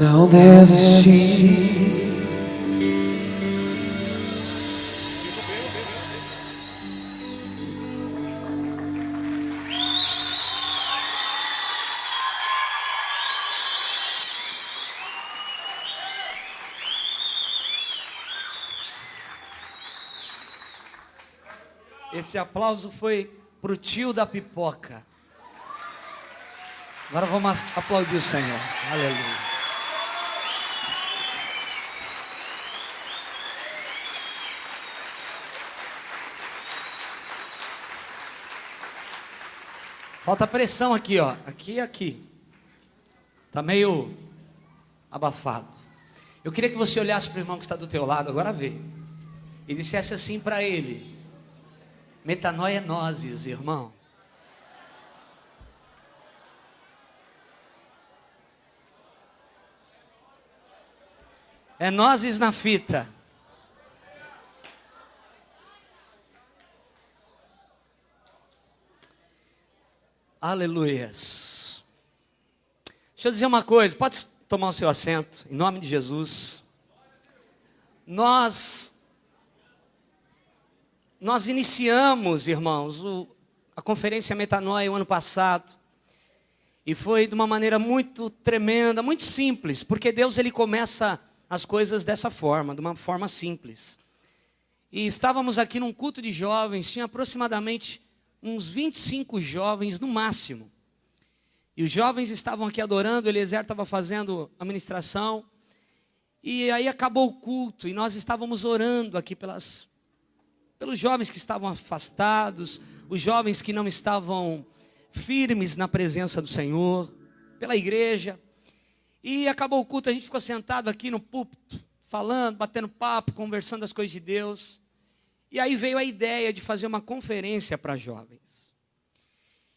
não desisti. Esse aplauso foi pro tio da pipoca. Agora vamos aplaudir o Senhor. Aleluia. Falta pressão aqui, ó. Aqui e aqui. Tá meio abafado. Eu queria que você olhasse para o irmão que está do teu lado, agora vê. E dissesse assim para ele: metanoia é nozes, irmão. É nozes na fita. Aleluias. Deixa eu dizer uma coisa, pode tomar o seu assento, em nome de Jesus. Nós iniciamos, irmãos, a conferência Metanoia o ano passado. E foi de uma maneira muito tremenda, muito simples. Porque Deus, Ele começa as coisas dessa forma, de uma forma simples. E estávamos aqui num culto de jovens, tinha aproximadamente uns 25 jovens no máximo. E os jovens estavam aqui adorando, o Eliezer estava fazendo a ministração. E aí acabou o culto e nós estávamos orando aqui pelos jovens que estavam afastados, os jovens que não estavam firmes na presença do Senhor, pela igreja. E acabou o culto, a gente ficou sentado aqui no púlpito, falando, batendo papo, conversando as coisas de Deus. E aí veio a ideia de fazer uma conferência para jovens.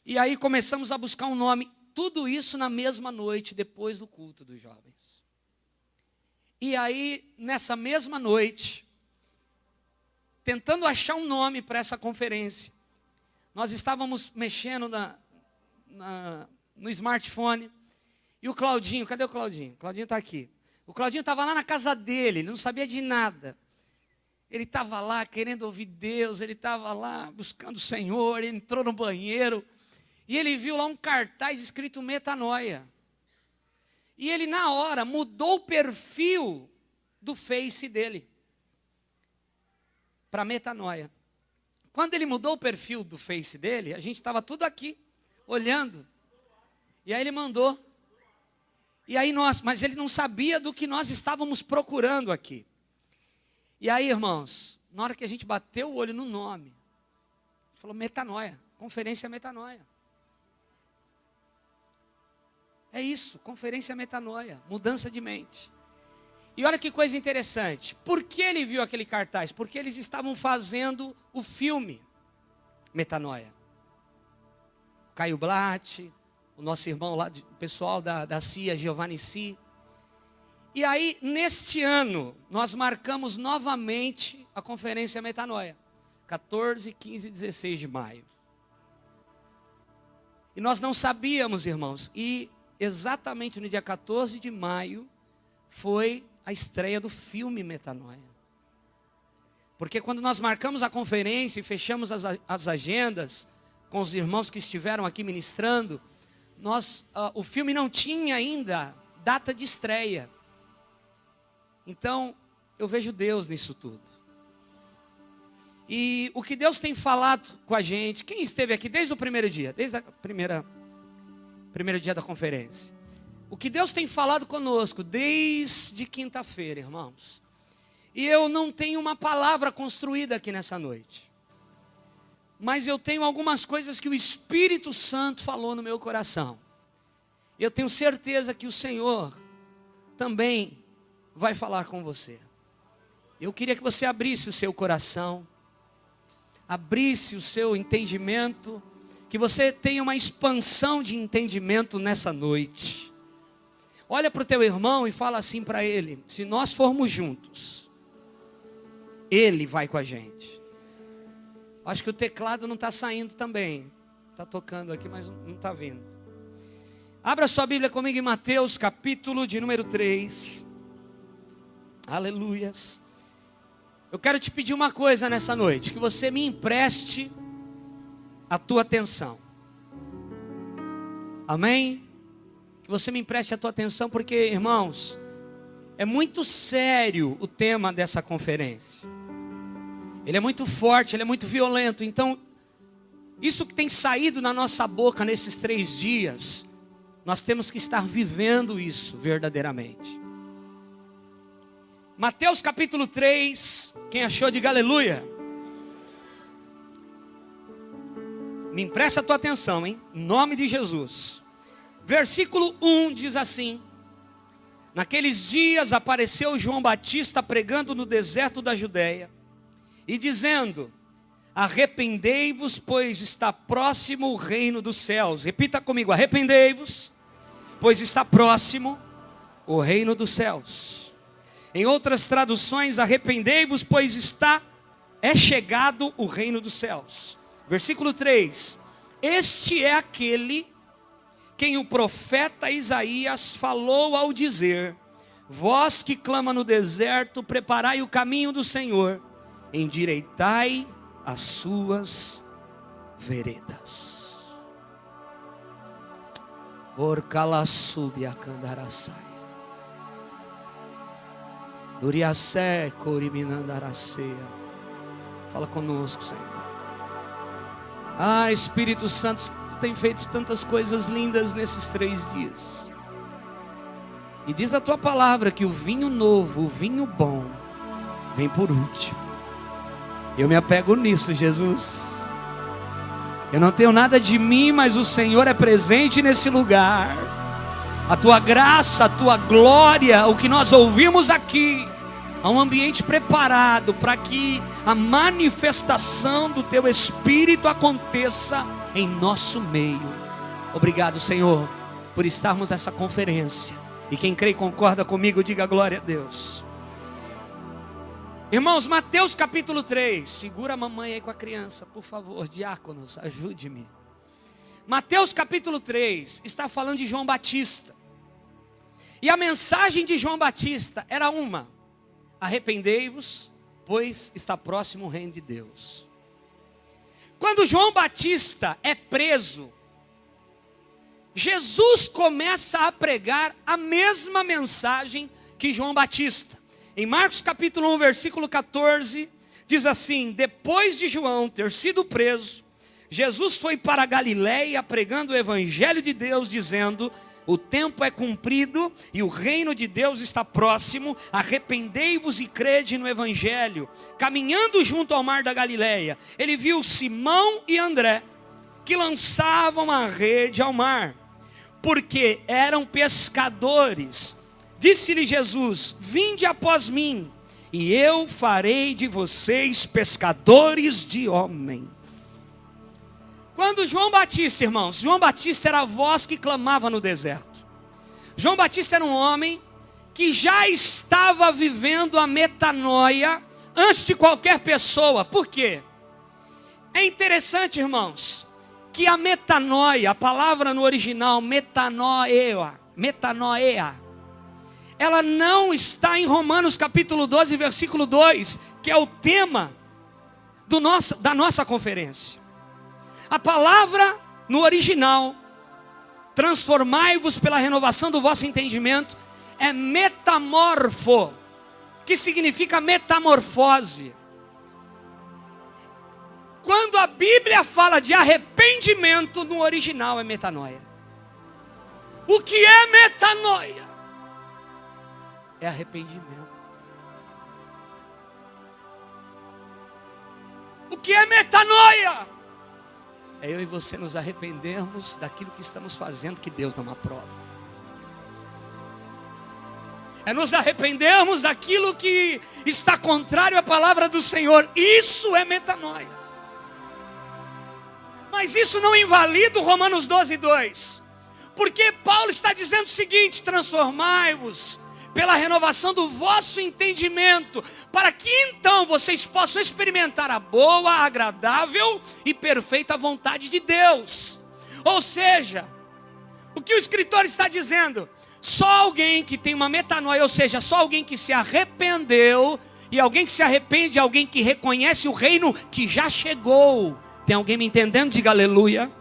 E aí começamos a buscar um nome, tudo isso na mesma noite, depois do culto dos jovens. E aí, nessa mesma noite, tentando achar um nome para essa conferência, nós estávamos mexendo no smartphone, e o Claudinho, cadê o Claudinho? O Claudinho está aqui. O Claudinho estava lá na casa dele, ele não sabia de nada. Ele estava lá querendo ouvir Deus, ele estava lá buscando o Senhor, ele entrou no banheiro, e ele viu lá um cartaz escrito Metanoia. E ele na hora mudou o perfil do Face dele para Metanoia. Quando ele mudou o perfil do Face dele, a gente estava tudo aqui, olhando. E aí ele mandou. E aí mas ele não sabia do que nós estávamos procurando aqui. E aí, irmãos, na hora que a gente bateu o olho no nome, falou Metanoia, conferência Metanoia. É isso, conferência Metanoia, mudança de mente. E olha que coisa interessante, por que ele viu aquele cartaz? Porque eles estavam fazendo o filme Metanoia. Caio Blatt, o nosso irmão lá, o pessoal da CIA, Giovanni Si. E aí, neste ano, nós marcamos novamente a conferência Metanoia. 14, 15 e 16 de maio. E nós não sabíamos, irmãos, e exatamente no dia 14 de maio, foi a estreia do filme Metanoia. Porque quando nós marcamos a conferência e fechamos as agendas com os irmãos que estiveram aqui ministrando, o filme não tinha ainda data de estreia. Então, eu vejo Deus nisso tudo. E o que Deus tem falado com a gente, quem esteve aqui desde o primeiro dia, desde o primeiro dia da conferência? O que Deus tem falado conosco desde quinta-feira, irmãos. E eu não tenho uma palavra construída aqui nessa noite. Mas eu tenho algumas coisas que o Espírito Santo falou no meu coração. Eu tenho certeza que o Senhor também vai falar com você. Eu queria que você abrisse o seu coração, abrisse o seu entendimento, que você tenha uma expansão de entendimento nessa noite. Olha para o teu irmão e fala assim para ele: se nós formos juntos, ele vai com a gente. Acho que o teclado não está saindo também. Está tocando aqui, mas não está vindo. Abra sua Bíblia comigo em Mateus, capítulo de número 3. Aleluias. Eu quero te pedir uma coisa nessa noite, que você me empreste a tua atenção. Amém? Que você me empreste a tua atenção, porque, irmãos, é muito sério o tema dessa conferência. Ele é muito forte, ele é muito violento. Então, isso que tem saído na nossa boca nesses 3 dias, nós temos que estar vivendo isso verdadeiramente. Mateus capítulo 3, quem achou, diga aleluia. Me empresta a tua atenção, hein? Em nome de Jesus. Versículo 1 diz assim: naqueles dias apareceu João Batista pregando no deserto da Judéia e dizendo: arrependei-vos, pois está próximo o reino dos céus. Repita comigo: arrependei-vos, pois está próximo o reino dos céus. Em outras traduções, arrependei-vos, pois é chegado o reino dos céus. Versículo 3: este é aquele quem o profeta Isaías falou ao dizer: vós que clama no deserto, preparai o caminho do Senhor, endireitai as suas veredas. Por calassubia candaraçai. Duriacé coriminandaraceia. Fala conosco, Senhor. Ah, Espírito Santo, tu tem feito tantas coisas lindas nesses 3 dias. E diz a tua palavra que o vinho novo, o vinho bom, vem por último. Eu me apego nisso, Jesus. Eu não tenho nada de mim, mas o Senhor é presente nesse lugar. A tua graça, a tua glória, o que nós ouvimos aqui, há um ambiente preparado para que a manifestação do teu Espírito aconteça em nosso meio. Obrigado, Senhor, por estarmos nessa conferência. E quem crê e concorda comigo, diga glória a Deus. Irmãos, Mateus capítulo 3. Segura a mamãe aí com a criança, por favor, diáconos, ajude-me. Mateus capítulo 3 está falando de João Batista. E a mensagem de João Batista era uma: arrependei-vos, pois está próximo o reino de Deus. Quando João Batista é preso, Jesus começa a pregar a mesma mensagem que João Batista. Em Marcos capítulo 1, versículo 14, diz assim: depois de João ter sido preso, Jesus foi para a Galiléia pregando o evangelho de Deus, dizendo: o tempo é cumprido e o reino de Deus está próximo, arrependei-vos e crede no evangelho. Caminhando junto ao mar da Galiléia, ele viu Simão e André, que lançavam a rede ao mar, porque eram pescadores. Disse-lhe Jesus: vinde após mim, e eu farei de vocês pescadores de homens. Quando João Batista, irmãos, João Batista era a voz que clamava no deserto. João Batista era um homem que já estava vivendo a metanoia antes de qualquer pessoa. Por quê? É interessante, irmãos, que a metanoia, a palavra no original, metanoia, ela não está em Romanos capítulo 12, versículo 2, que é o tema da nossa conferência. A palavra no original, transformai-vos pela renovação do vosso entendimento, é metamorfo, que significa metamorfose. Quando a Bíblia fala de arrependimento, no original é metanoia. O que é metanoia? É arrependimento. O que é metanoia? É eu e você nos arrependermos daquilo que estamos fazendo que Deus não aprova. É nos arrependermos daquilo que está contrário à palavra do Senhor. Isso é metanoia. Mas isso não invalida o Romanos 12, 2. Porque Paulo está dizendo o seguinte: transformai-vos pela renovação do vosso entendimento, para que então vocês possam experimentar a boa, agradável e perfeita vontade de Deus. Ou seja, O que o escritor está dizendo? Só alguém que tem uma metanoia, ou seja, só alguém que se arrependeu, e alguém que se arrepende é alguém que reconhece o reino que já chegou. Tem alguém me entendendo? Diga aleluia.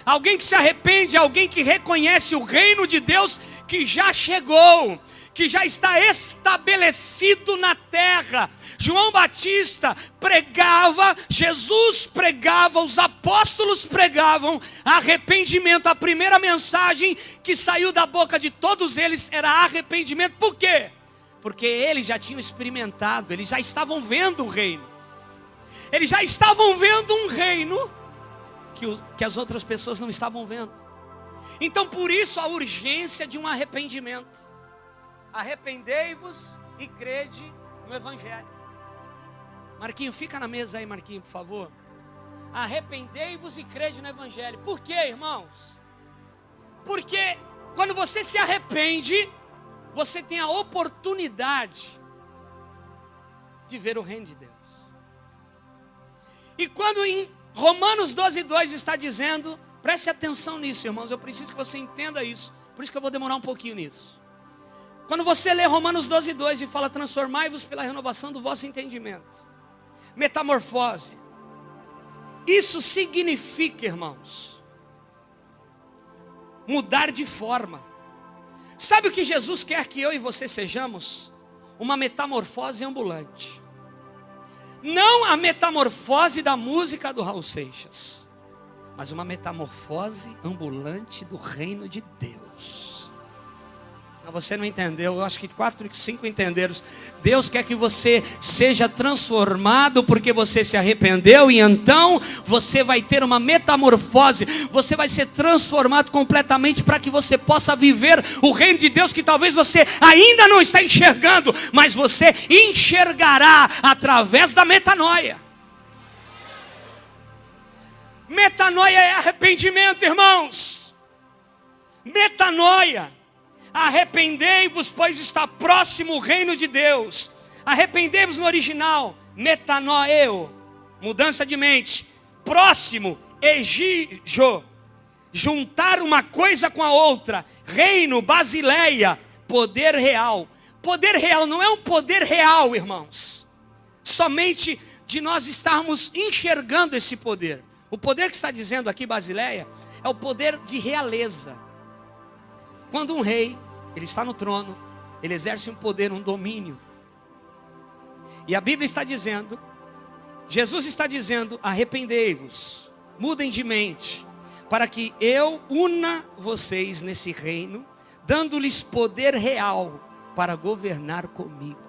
Alguém que se arrepende é alguém que reconhece o reino de Deus que já chegou, que já está estabelecido na terra. João Batista pregava, Jesus pregava, os apóstolos pregavam arrependimento. A primeira mensagem que saiu da boca de todos eles era arrependimento. Por quê? Porque eles já tinham experimentado, eles já estavam vendo o reino. Eles já estavam vendo um reino que as outras pessoas não estavam vendo. Então por isso a urgência de um arrependimento. Arrependei-vos e crede no Evangelho. Marquinho, fica na mesa aí, Marquinho, por favor. Arrependei-vos e crede no Evangelho. Por quê, irmãos? Porque quando você se arrepende, você tem a oportunidade de ver o reino de Deus. E quando em Romanos 12:2 está dizendo, preste atenção nisso, irmãos, eu preciso que você entenda isso, por isso que eu vou demorar um pouquinho nisso. Quando você lê Romanos 12:2 e fala, transformai-vos pela renovação do vosso entendimento, metamorfose, isso significa, irmãos, mudar de forma. Sabe o que Jesus quer que eu e você sejamos? Uma metamorfose ambulante. Não a metamorfose da música do Raul Seixas, mas uma metamorfose ambulante do reino de Deus. Você não entendeu, eu acho que 4, 5 entenderam. Deus quer que você seja transformado porque você se arrependeu, e então você vai ter uma metamorfose, você vai ser transformado completamente para que você possa viver o reino de Deus que talvez você ainda não está enxergando, mas você enxergará através da metanoia. Metanoia é arrependimento, irmãos. Metanoia. Arrependei-vos, pois está próximo o reino de Deus. Arrependei-vos no original, metanoeo, mudança de mente. Próximo, egijo, juntar uma coisa com a outra. Reino, basileia, poder real. Poder real não é um poder real, irmãos, somente de nós estarmos enxergando esse poder. O poder que está dizendo aqui, basileia, é o poder de realeza. Quando um rei, ele está no trono, ele exerce um poder, um domínio. E a Bíblia está dizendo, Jesus está dizendo, arrependei-vos, mudem de mente, para que eu una vocês nesse reino, dando-lhes poder real para governar comigo.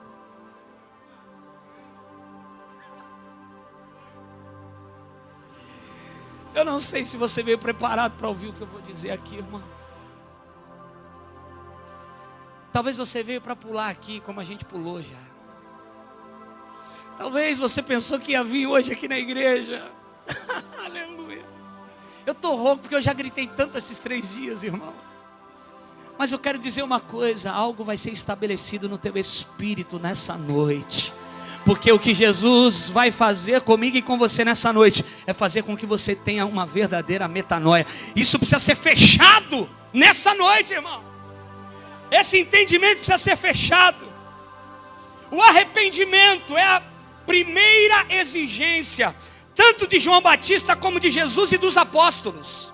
Eu não sei se você veio preparado para ouvir o que eu vou dizer aqui, irmão. Talvez você veio para pular aqui como a gente pulou já. Talvez você pensou que ia vir hoje aqui na igreja. Aleluia. Eu estou rouco porque eu já gritei tanto esses 3 dias, irmão. Mas eu quero dizer uma coisa, algo vai ser estabelecido no teu espírito nessa noite. Porque o que Jesus vai fazer comigo e com você nessa noite é fazer com que você tenha uma verdadeira metanoia. Isso precisa ser fechado nessa noite, irmão. Esse entendimento precisa ser fechado. O arrependimento é a primeira exigência, tanto de João Batista como de Jesus e dos apóstolos.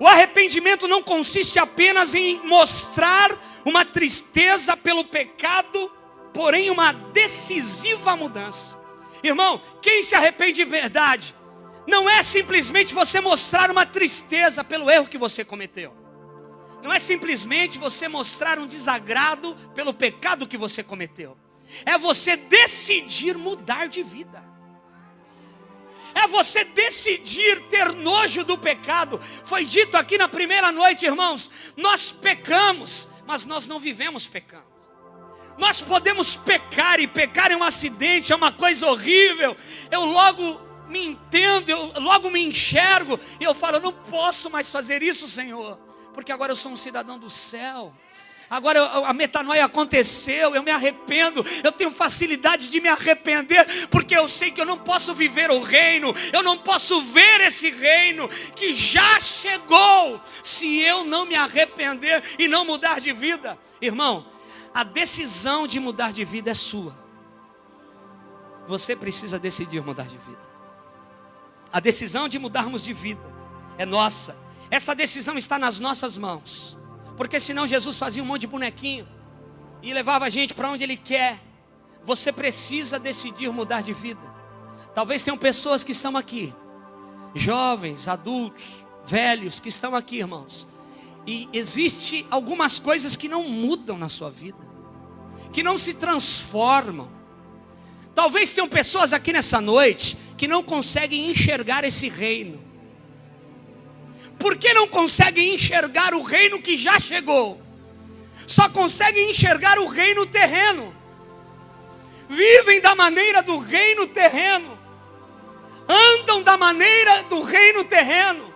O arrependimento não consiste apenas em mostrar uma tristeza pelo pecado, porém uma decisiva mudança. Irmão, quem se arrepende de verdade, não é simplesmente você mostrar uma tristeza pelo erro que você cometeu. Não é simplesmente você mostrar um desagrado pelo pecado que você cometeu. É você decidir mudar de vida. É você decidir ter nojo do pecado. Foi dito aqui na primeira noite, irmãos, nós pecamos, mas nós não vivemos pecando. Nós podemos pecar, e pecar é um acidente, é uma coisa horrível. Eu logo me entendo, eu logo me enxergo, e eu falo, eu não posso mais fazer isso, Senhor, porque agora eu sou um cidadão do céu. Agora a metanoia aconteceu, eu me arrependo, eu tenho facilidade de me arrepender, porque eu sei que eu não posso viver o reino, eu não posso ver esse reino que já chegou, se eu não me arrepender e não mudar de vida. Irmão, a decisão de mudar de vida é sua. Você precisa decidir mudar de vida. A decisão de mudarmos de vida é nossa. Essa decisão está nas nossas mãos. Porque senão Jesus fazia um monte de bonequinho e levava a gente para onde Ele quer. Você precisa decidir mudar de vida. Talvez tenham pessoas que estão aqui, jovens, adultos, velhos, que estão aqui, irmãos. E existe algumas coisas que não mudam na sua vida, que não se transformam. Talvez tenham pessoas aqui nessa noite que não conseguem enxergar esse reino. Por que não conseguem enxergar o reino que já chegou? Só conseguem enxergar o reino terreno. Vivem da maneira do reino terreno. Andam da maneira do reino terreno.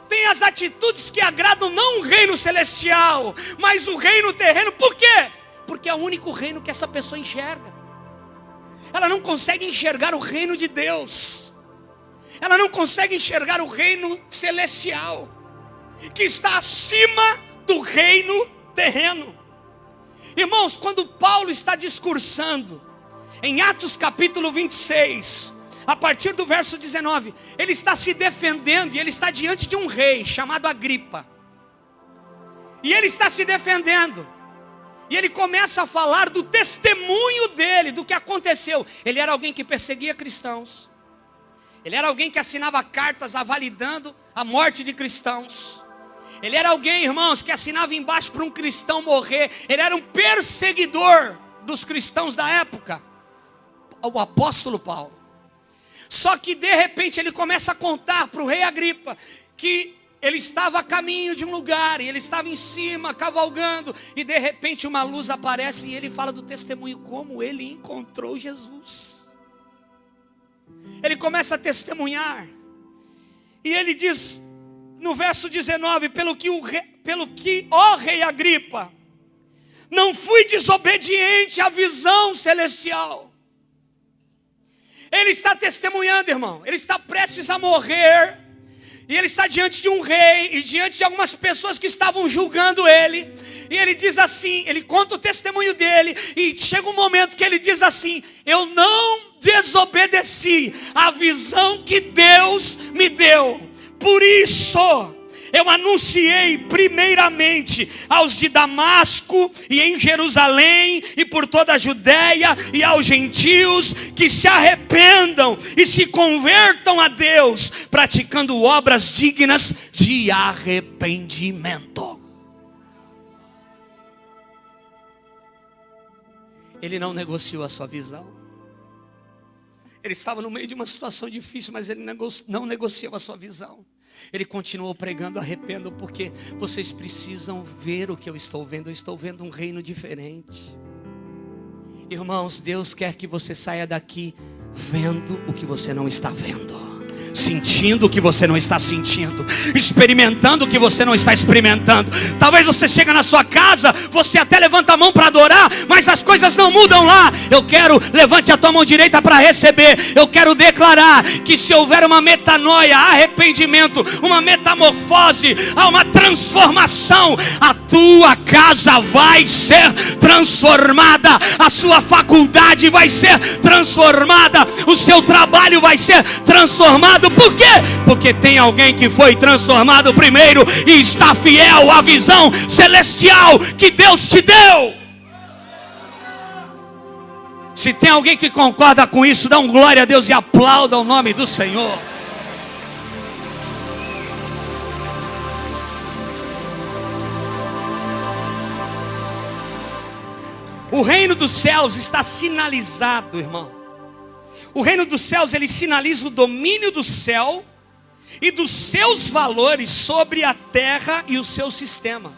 Têm as atitudes que agradam não o reino celestial, mas o reino terreno. Por quê? Porque é o único reino que essa pessoa enxerga. Ela não consegue enxergar o reino de Deus. Ela não consegue enxergar o reino celestial, que está acima do reino terreno. Irmãos, quando Paulo está discursando em Atos capítulo 26, a partir do verso 19, ele está se defendendo e ele está diante de um rei chamado Agripa. E ele está se defendendo. E ele começa a falar do testemunho dele, do que aconteceu. Ele era alguém que perseguia cristãos. Ele era alguém que assinava cartas avalidando a morte de cristãos. Ele era alguém, irmãos, que assinava embaixo para um cristão morrer. Ele era um perseguidor dos cristãos da época, o apóstolo Paulo. Só que de repente ele começa a contar para o rei Agripa que ele estava a caminho de um lugar, e ele estava em cima, cavalgando, e de repente uma luz aparece, e ele fala do testemunho, como ele encontrou Jesus. Ele começa a testemunhar, e ele diz, no verso 19, pelo que, ó rei Agripa, não fui desobediente à visão celestial. Ele está testemunhando, irmão, ele está prestes a morrer, e ele está diante de um rei, e diante de algumas pessoas que estavam julgando ele, e ele diz assim, ele conta o testemunho dele, e chega um momento que ele diz assim, eu não desobedeci à visão que Deus me deu, por isso eu anunciei primeiramente aos de Damasco e em Jerusalém e por toda a Judéia e aos gentios que se arrependam e se convertam a Deus, praticando obras dignas de arrependimento. Ele não negociou a sua visão. Ele estava no meio de uma situação difícil, mas ele não negociou a sua visão. Ele continuou pregando, arrependam, porque vocês precisam ver o que eu estou vendo. Eu estou vendo um reino diferente. Irmãos, Deus quer que você saia daqui vendo o que você não está vendo, sentindo o que você não está sentindo, experimentando o que você não está experimentando. Talvez você chega na sua casa, você até levanta a mão para adorar, mas as coisas não mudam lá. Eu quero, levante a tua mão direita para receber. Eu quero declarar que se houver uma metanoia, arrependimento, uma metamorfose, há uma transformação, a tua casa vai ser transformada, a sua faculdade vai ser transformada, o seu trabalho vai ser transformado. Por quê? Porque tem alguém que foi transformado primeiro e está fiel à visão celestial que Deus te deu. Se tem alguém que concorda com isso, dá um glória a Deus e aplauda o nome do Senhor. O reino dos céus está sinalizado, irmão. O reino dos céus, ele sinaliza o domínio do céu e dos seus valores sobre a terra e o seu sistema.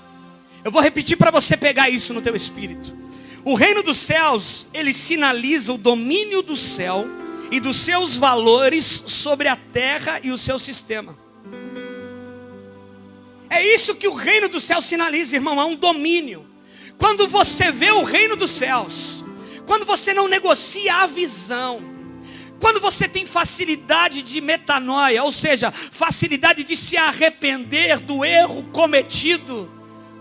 Eu vou repetir para você pegar isso no teu espírito. O reino dos céus, ele sinaliza o domínio do céu e dos seus valores sobre a terra e o seu sistema. É isso que o reino dos céus sinaliza, irmão, é um domínio. Quando você vê o reino dos céus, quando você não negocia a visão, quando você tem facilidade de metanoia, ou seja, facilidade de se arrepender do erro cometido,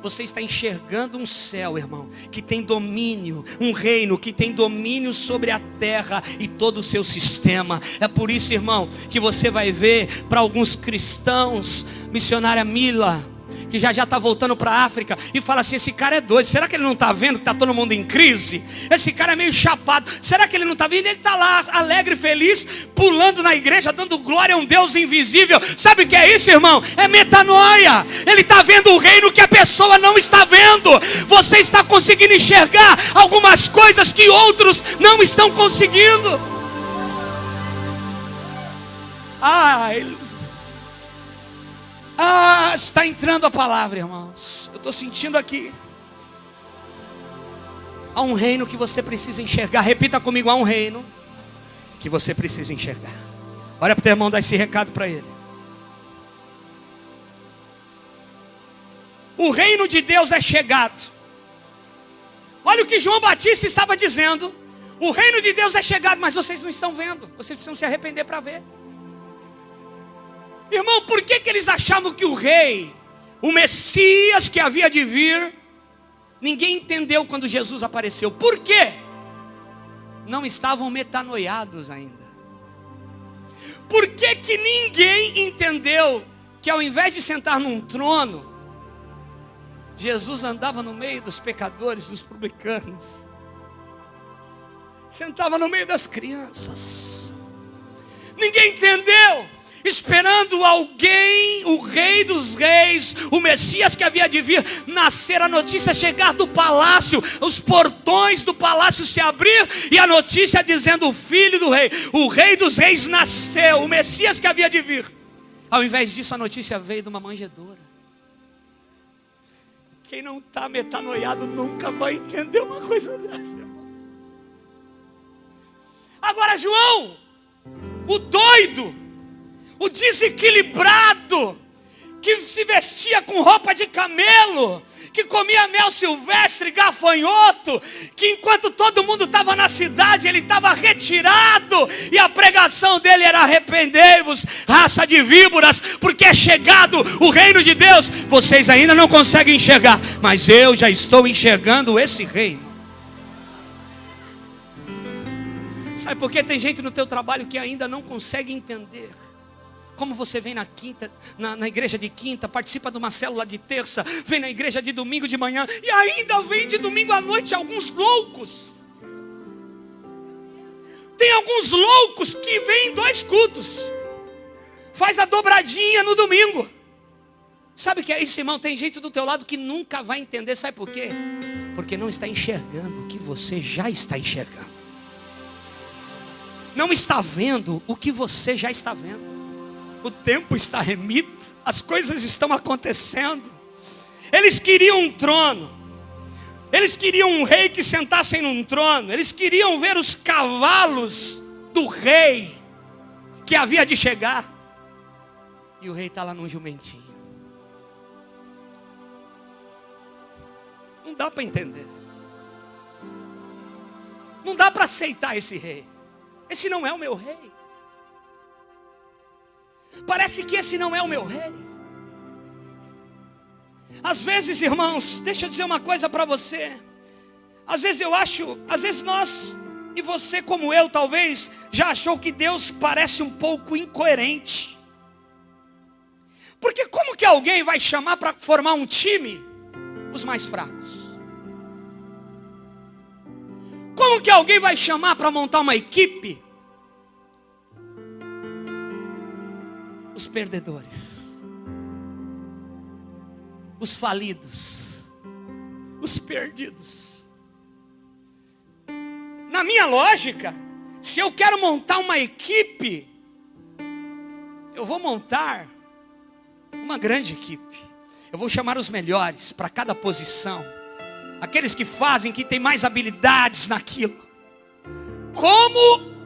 você está enxergando um céu, irmão, que tem domínio, um reino que tem domínio sobre a terra e todo o seu sistema. É por isso, irmão, que você vai ver para alguns cristãos, missionária Mila, que já está voltando para a África, e fala assim: esse cara é doido, será que ele não está vendo que está todo mundo em crise? Esse cara é meio chapado, será que ele não está vendo? Ele está lá, alegre, feliz, pulando na igreja, dando glória a um Deus invisível. Sabe o que é isso, irmão? É metanoia. Ele está vendo o reino que a pessoa não está vendo. Você está conseguindo enxergar algumas coisas que outros não estão conseguindo. Está entrando a palavra, irmãos. Eu estou sentindo aqui. Há um reino que você precisa enxergar. Repita comigo: há um reino que você precisa enxergar. Olha para o teu irmão, dá esse recado para ele. O reino de Deus é chegado. Olha o que João Batista estava dizendo. O reino de Deus é chegado, mas vocês não estão vendo. Vocês precisam se arrepender para ver. Irmão, por que eles achavam que o rei, o Messias que havia de vir, ninguém entendeu quando Jesus apareceu? Por quê? Não estavam metanoiados ainda. Por que ninguém entendeu que ao invés de sentar num trono, Jesus andava no meio dos pecadores, dos publicanos, sentava no meio das crianças? Ninguém entendeu. Esperando alguém, o rei dos reis, o Messias que havia de vir, nascer, a notícia chegar do palácio, os portões do palácio se abrir, e a notícia dizendo: o filho do rei, o rei dos reis nasceu, o Messias que havia de vir. Ao invés disso, a notícia veio de uma manjedoura. Quem não está metanoiado nunca vai entender uma coisa dessa, irmão. Agora João, o doido, o desequilibrado, que se vestia com roupa de camelo, que comia mel silvestre, gafanhoto, que enquanto todo mundo estava na cidade, ele estava retirado, e a pregação dele era: arrependei-vos, raça de víboras, porque é chegado o reino de Deus. Vocês ainda não conseguem enxergar, mas eu já estou enxergando esse reino. Sabe por que tem gente no teu trabalho que ainda não consegue entender? Como você vem na quinta, na igreja de quinta, participa de uma célula de terça, vem na igreja de domingo de manhã, e ainda vem de domingo à noite alguns loucos. Tem alguns loucos que vêm em 2 cultos, faz a dobradinha no domingo. Sabe o que é isso, irmão? Tem gente do teu lado que nunca vai entender. Sabe por quê? Porque não está enxergando o que você já está enxergando. Não está vendo o que você já está vendo. O tempo está remido, as coisas estão acontecendo. Eles queriam um trono, eles queriam um rei que sentasse num trono, eles queriam ver os cavalos do rei que havia de chegar, e o rei está lá num jumentinho. Não dá para entender, não dá para aceitar esse rei. Esse não é o meu rei. Parece que esse não é o meu rei. Às vezes, irmãos, deixa eu dizer uma coisa para você. Às vezes nós, e você como eu talvez, já achou que Deus parece um pouco incoerente. Porque como que alguém vai chamar para formar um time os mais fracos? Como que alguém vai chamar para montar uma equipe os perdedores, os falidos, os perdidos? Na minha lógica, se eu quero montar uma equipe, eu vou montar uma grande equipe. Eu vou chamar os melhores para cada posição, aqueles que fazem, que têm mais habilidades naquilo. Como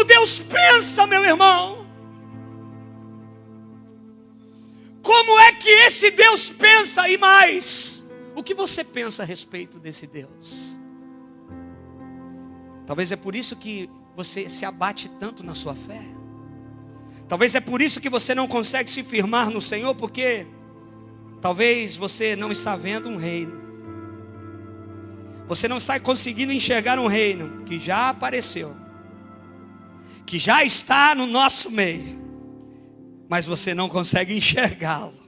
Deus pensa, meu irmão? Como é que esse Deus pensa e mais, o que você pensa a respeito desse Deus? Talvez é por isso que você se abate tanto na sua fé. Talvez é por isso que você não consegue se firmar no Senhor, porque talvez você não está vendo um reino. Você não está conseguindo enxergar um reino que já apareceu, que já está no nosso meio, mas você não consegue enxergá-lo.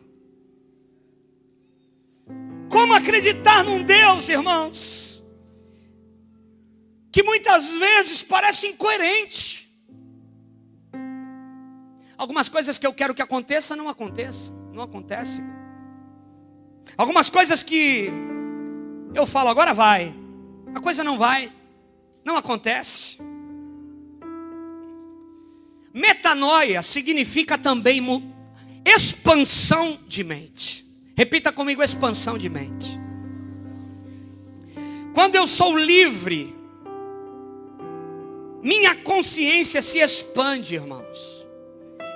Como acreditar num Deus, irmãos, que muitas vezes parece incoerente? Algumas coisas que eu quero que aconteça, não acontecem. Algumas coisas que eu falo, agora vai, a coisa não vai, não acontece. Metanoia significa também expansão de mente. Repita comigo, expansão de mente. Quando eu sou livre, minha consciência se expande, irmãos.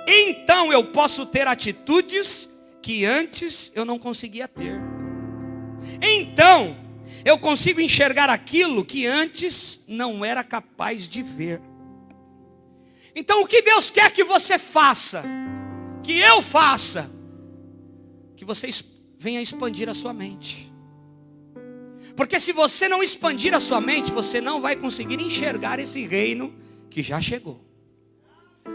Então eu posso ter atitudes que antes eu não conseguia ter. Então eu consigo enxergar aquilo que antes não era capaz de ver. Então o que Deus quer que você faça, que eu faça, que você venha expandir a sua mente. Porque se você não expandir a sua mente, você não vai conseguir enxergar esse reino que já chegou.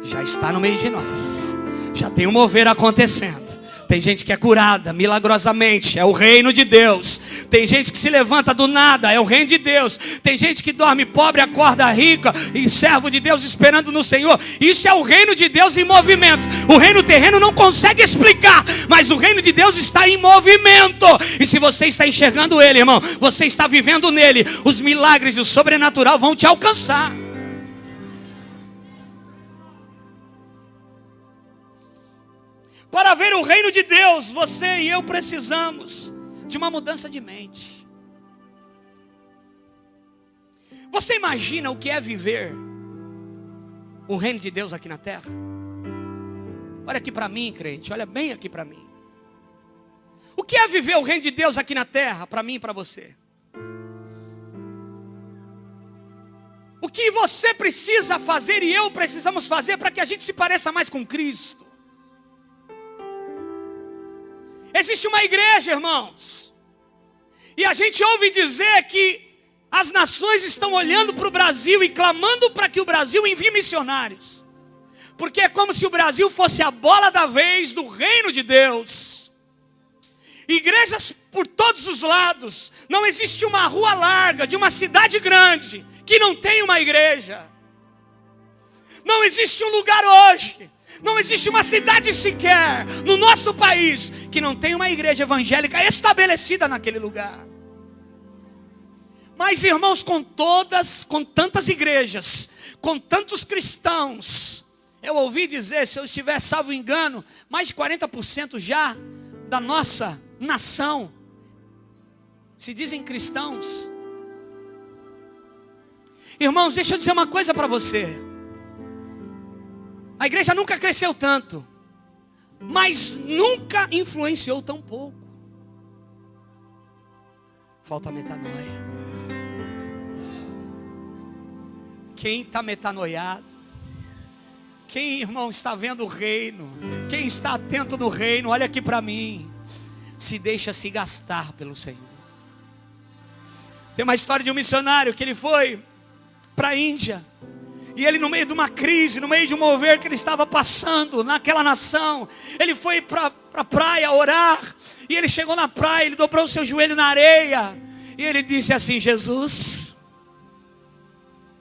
Já está no meio de nós. Já tem um mover acontecendo. Tem gente que é curada milagrosamente, é o reino de Deus. Tem gente que se levanta do nada, é o reino de Deus. Tem gente que dorme pobre, acorda rica, e servo de Deus esperando no Senhor. Isso é o reino de Deus em movimento. O reino terreno não consegue explicar, mas o reino de Deus está em movimento. E se você está enxergando ele, irmão, você está vivendo nele, os milagres e o sobrenatural vão te alcançar. Para ver o reino de Deus, você e eu precisamos de uma mudança de mente. Você imagina o que é viver o reino de Deus aqui na terra? Olha aqui para mim, crente, olha bem aqui para mim. O que é viver o reino de Deus aqui na terra, para mim e para você? O que você precisa fazer e eu precisamos fazer para que a gente se pareça mais com Cristo? Existe uma igreja, irmãos, e a gente ouve dizer que as nações estão olhando para o Brasil e clamando para que o Brasil envie missionários, porque é como se o Brasil fosse a bola da vez do reino de Deus. Igrejas por todos os lados. Não existe uma rua larga de uma cidade grande que não tenha uma igreja. Não existe um lugar hoje, não existe uma cidade sequer no nosso país que não tenha uma igreja evangélica estabelecida naquele lugar. Mas, irmãos, com tantas igrejas, com tantos cristãos, eu ouvi dizer, se eu estiver salvo engano, mais de 40% já da nossa nação se dizem cristãos. Irmãos, deixa eu dizer uma coisa para você. A igreja nunca cresceu tanto, mas nunca influenciou tão pouco. Falta metanoia. Quem está metanoiado, quem, irmão, está vendo o reino, quem está atento no reino, olha aqui para mim, se deixa se gastar pelo Senhor. Tem uma história de um missionário que ele foi para a Índia, e ele, no meio de uma crise, no meio de um mover que ele estava passando naquela nação, ele foi para a praia orar, e ele chegou na praia, ele dobrou o seu joelho na areia, e ele disse assim: Jesus,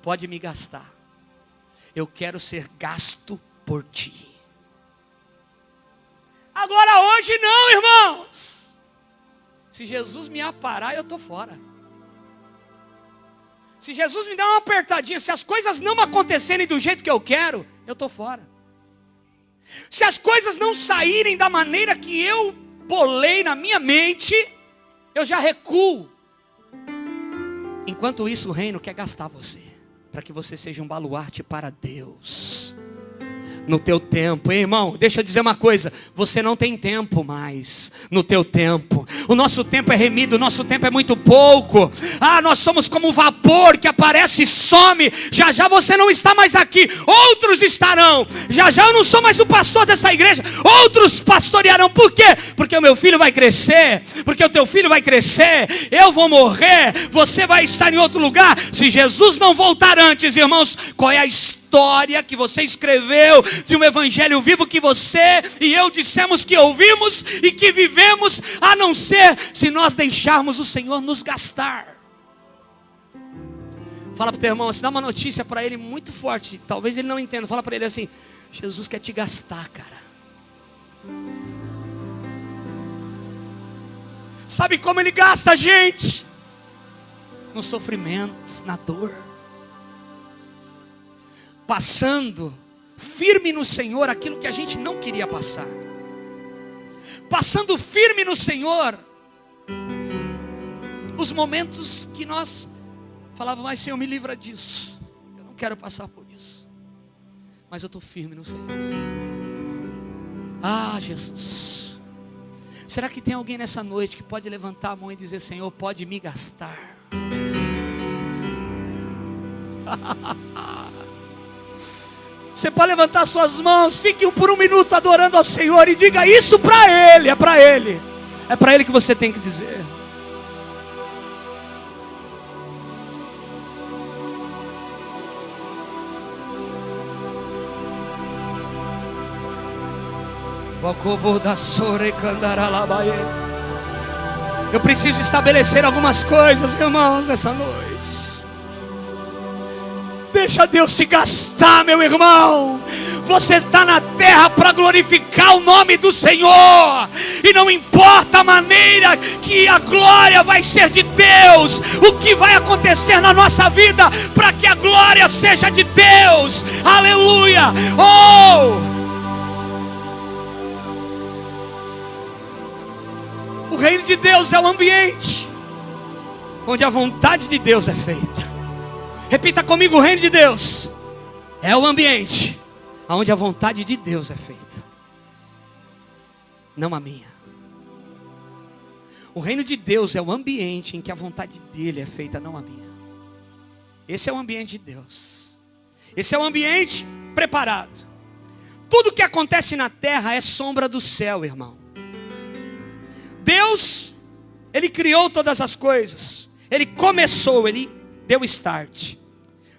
pode me gastar, eu quero ser gasto por ti. Agora hoje não, irmãos. Se Jesus me aparar, eu estou fora. Se Jesus me dá uma apertadinha, se as coisas não acontecerem do jeito que eu quero, eu estou fora. Se as coisas não saírem da maneira que eu bolei na minha mente, eu já recuo. Enquanto isso, o reino quer gastar você, para que você seja um baluarte para Deus. no teu tempo. Ei, irmão, deixa eu dizer uma coisa, você não tem tempo mais no teu tempo. O nosso tempo é remido, o nosso tempo é muito pouco. Nós somos como um vapor que aparece e some. Já já você não está mais aqui, outros estarão. Já já eu não sou mais o pastor dessa igreja, outros pastorearão. Por quê? Porque o meu filho vai crescer, porque o teu filho vai crescer, eu vou morrer, você vai estar em outro lugar. Se Jesus não voltar antes, irmãos, qual é a história que você escreveu de um evangelho vivo que você e eu dissemos que ouvimos e que vivemos, a não ser se nós deixarmos o Senhor nos gastar? Fala para o teu irmão, assim, dá uma notícia para ele muito forte, talvez ele não entenda. Fala para ele assim: Jesus quer te gastar, cara. Sabe como ele gasta a gente? No sofrimento, na dor. Passando firme no Senhor aquilo que a gente não queria passar. Passando firme no Senhor os momentos que nós falávamos: mas Senhor, me livra disso, eu não quero passar por isso, mas eu estou firme no Senhor. Jesus, será que tem alguém nessa noite que pode levantar a mão e dizer: Senhor, pode me gastar? Você pode levantar suas mãos, fique por um minuto adorando ao Senhor e diga isso para Ele. É para Ele, é para Ele que você tem que dizer. Eu preciso estabelecer algumas coisas, irmãos, nessa noite. Deixa Deus te gastar, meu irmão. Você está na terra para glorificar o nome do Senhor, e não importa a maneira que a glória vai ser de Deus, o que vai acontecer na nossa vida para que a glória seja de Deus. Aleluia. O reino de Deus é o ambiente onde a vontade de Deus é feita. Repita comigo: o reino de Deus é o ambiente onde a vontade de Deus é feita, não a minha. O reino de Deus é o ambiente em que a vontade dele é feita, não a minha. Esse é o ambiente de Deus. Esse é o ambiente preparado. Tudo que acontece na terra é sombra do céu, irmão. Deus, Ele criou todas as coisas. Ele começou, Ele deu start.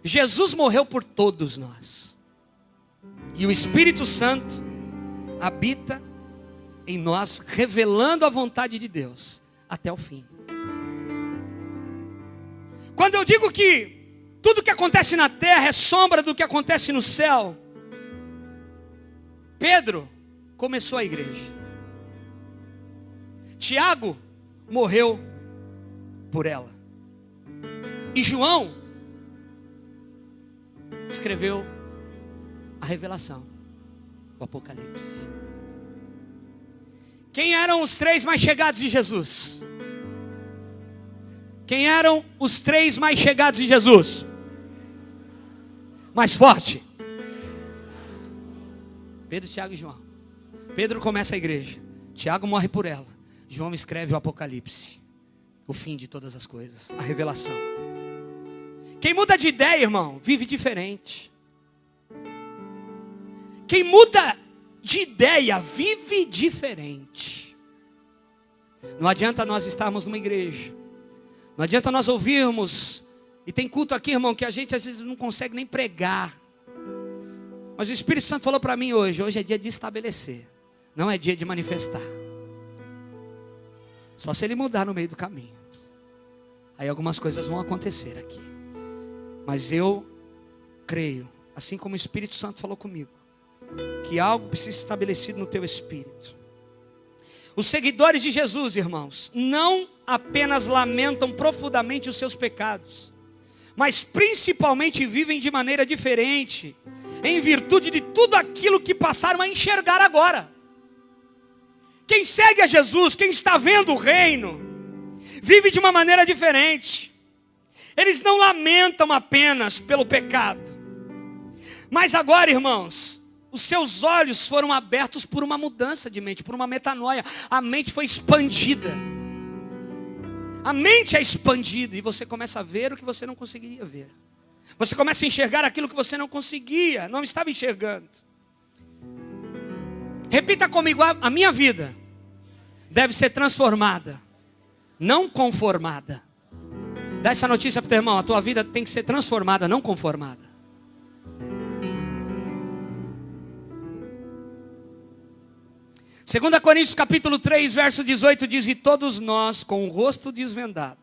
Jesus morreu por todos nós. E o Espírito Santo habita em nós, revelando a vontade de Deus até o fim. Quando eu digo que tudo que acontece na terra é sombra do que acontece no céu, Pedro começou a igreja. Tiago morreu por ela. E João escreveu a revelação, o Apocalipse. Quem eram os três mais chegados de Jesus? Quem eram os três mais chegados de Jesus? Mais forte. Pedro, Tiago e João. Pedro começa a igreja. Tiago morre por ela. João escreve o Apocalipse, o fim de todas as coisas, a revelação. Quem muda de ideia, irmão, vive diferente. Quem muda de ideia vive diferente. Não adianta nós estarmos numa igreja, não adianta nós ouvirmos, e tem culto aqui, irmão, que a gente às vezes não consegue nem pregar. Mas o Espírito Santo falou para mim hoje é dia de estabelecer, não é dia de manifestar. Só se ele mudar no meio do caminho, aí algumas coisas vão acontecer aqui. Mas eu creio, assim como o Espírito Santo falou comigo, que algo precisa ser estabelecido no teu espírito. Os seguidores de Jesus, irmãos, não apenas lamentam profundamente os seus pecados, mas principalmente vivem de maneira diferente, em virtude de tudo aquilo que passaram a enxergar agora. Quem segue a Jesus, quem está vendo o reino, vive de uma maneira diferente. Eles não lamentam apenas pelo pecado, mas agora, irmãos, os seus olhos foram abertos por uma mudança de mente, por uma metanoia. A mente foi expandida. A mente é expandida e você começa a ver o que você não conseguiria ver. Você começa a enxergar aquilo que você não conseguia, não estava enxergando. Repita comigo, a minha vida deve ser transformada, não conformada. Dá essa notícia para o teu irmão, a tua vida tem que ser transformada, não conformada. Segunda Coríntios capítulo 3, verso 18 diz: e todos nós com o rosto desvendado,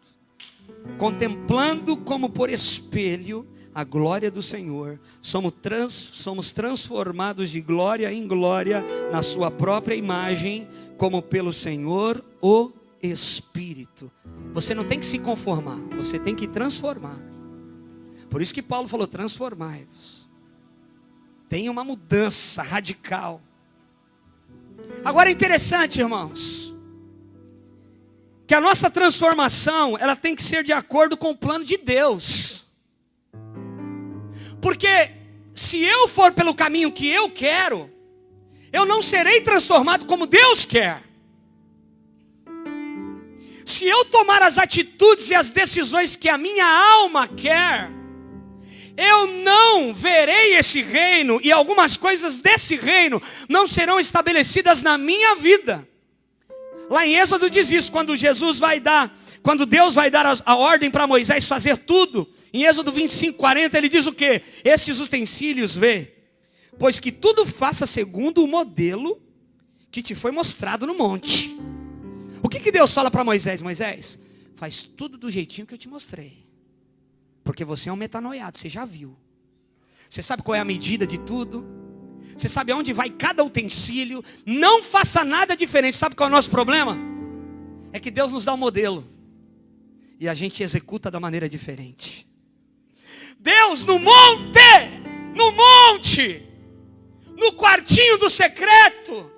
contemplando como por espelho a glória do Senhor, somos transformados de glória em glória na sua própria imagem, como pelo Senhor o Espírito. Você não tem que se conformar, você tem que transformar. Por isso que Paulo falou: transformai-vos. Tem uma mudança radical. Agora é interessante, irmãos, que a nossa transformação, ela tem que ser de acordo com o plano de Deus. Porque se eu for pelo caminho que eu quero, eu não serei transformado como Deus quer. Se eu tomar as atitudes e as decisões que a minha alma quer, eu não verei esse reino, e algumas coisas desse reino não serão estabelecidas na minha vida. Lá em Êxodo diz isso, quando Deus vai dar a ordem para Moisés fazer tudo. Em Êxodo 25, 40 ele diz o quê? Estes utensílios vê, pois que tudo faça segundo o modelo que te foi mostrado no monte. O que Deus fala para Moisés? Moisés, faz tudo do jeitinho que eu te mostrei. Porque você é um metanoiado, você já viu. Você sabe qual é a medida de tudo. Você sabe aonde vai cada utensílio. Não faça nada diferente. Sabe qual é o nosso problema? É que Deus nos dá um modelo e a gente executa da maneira diferente. Deus no monte, no quartinho do secreto,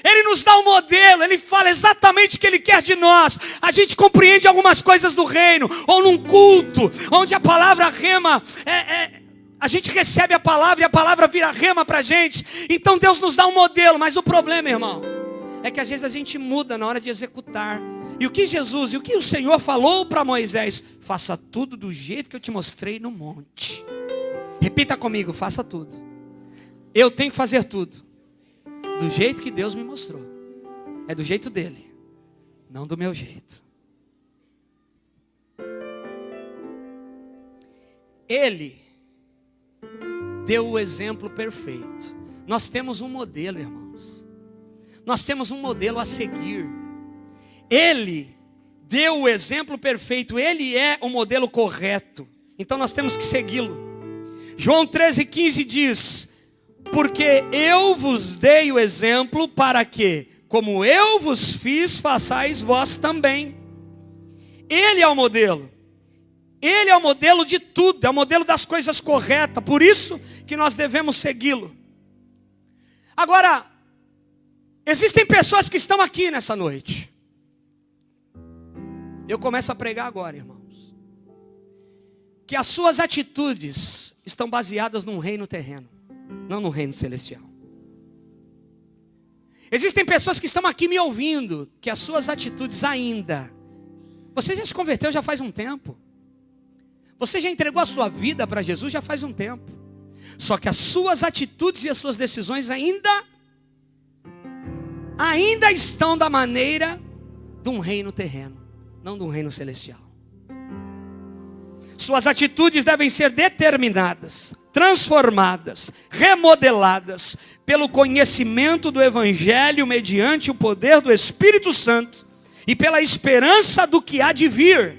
Ele nos dá um modelo, Ele fala exatamente o que Ele quer de nós. A gente compreende algumas coisas do reino, ou num culto, onde a palavra rema, a gente recebe a palavra e a palavra vira rema para a gente. Então Deus nos dá um modelo, mas o problema, irmão, é que às vezes a gente muda na hora de executar. E o que o Senhor falou para Moisés? Faça tudo do jeito que eu te mostrei no monte. Repita comigo, faça tudo. Eu tenho que fazer tudo do jeito que Deus me mostrou. É do jeito dele, não do meu jeito. Ele deu o exemplo perfeito. Nós temos um modelo, irmãos. Nós temos um modelo a seguir. Ele deu o exemplo perfeito. Ele é o modelo correto. Então nós temos que segui-lo. João 13,15 diz: porque eu vos dei o exemplo para que, como eu vos fiz, façais vós também. Ele é o modelo. Ele é o modelo de tudo. É o modelo das coisas corretas. Por isso que nós devemos segui-lo. Agora, existem pessoas que estão aqui nessa noite. Eu começo a pregar agora, irmãos, que as suas atitudes estão baseadas num reino terreno, não no reino celestial. Existem pessoas que estão aqui me ouvindo, que as suas atitudes ainda, você já se converteu já faz um tempo, você já entregou a sua vida para Jesus já faz um tempo, só que as suas atitudes e as suas decisões ainda estão da maneira de um reino terreno, não de um reino celestial. Suas atitudes devem ser determinadas, transformadas, remodeladas pelo conhecimento do Evangelho mediante o poder do Espírito Santo e pela esperança do que há de vir.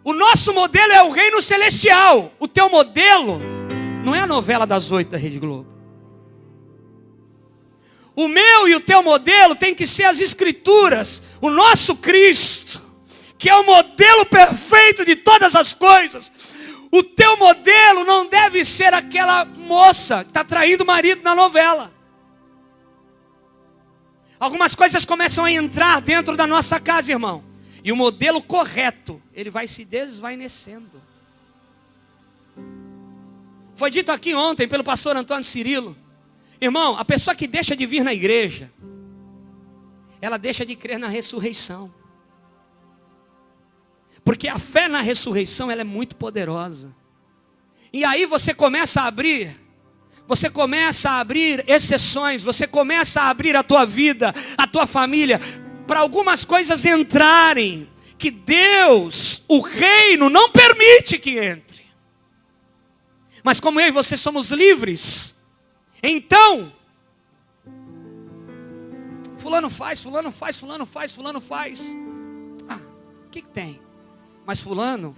O nosso modelo é o reino celestial. O teu modelo não é a novela das 8 da Rede Globo. O meu e o teu modelo tem que ser as Escrituras, o nosso Cristo, que é o modelo perfeito de todas as coisas. O teu modelo não deve ser aquela moça que está traindo o marido na novela. Algumas coisas começam a entrar dentro da nossa casa, irmão, e o modelo correto, ele vai se desvanecendo. Foi dito aqui ontem pelo pastor Antônio Cirilo. Irmão, a pessoa que deixa de vir na igreja, ela deixa de crer na ressurreição. Porque a fé na ressurreição, ela é muito poderosa. E aí você começa a abrir exceções, você começa a abrir a tua vida, a tua família, para algumas coisas entrarem, que Deus, o reino, não permite que entre. Mas como eu e você somos livres, então, fulano faz. O que tem? Mas fulano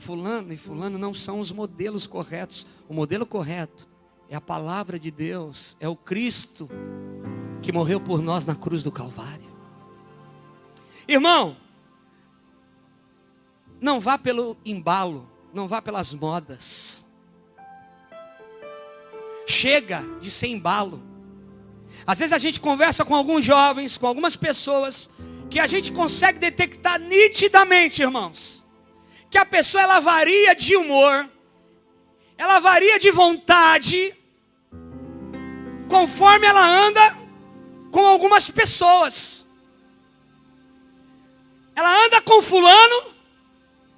e fulano não são os modelos corretos. O modelo correto é a palavra de Deus, é o Cristo que morreu por nós na cruz do Calvário. Irmão, não vá pelo embalo, não vá pelas modas. Chega de ser embalo. Às vezes a gente conversa com alguns jovens, com algumas pessoas, que a gente consegue detectar nitidamente, irmãos, que a pessoa ela varia de humor, ela varia de vontade, conforme ela anda com algumas pessoas. Ela anda com fulano,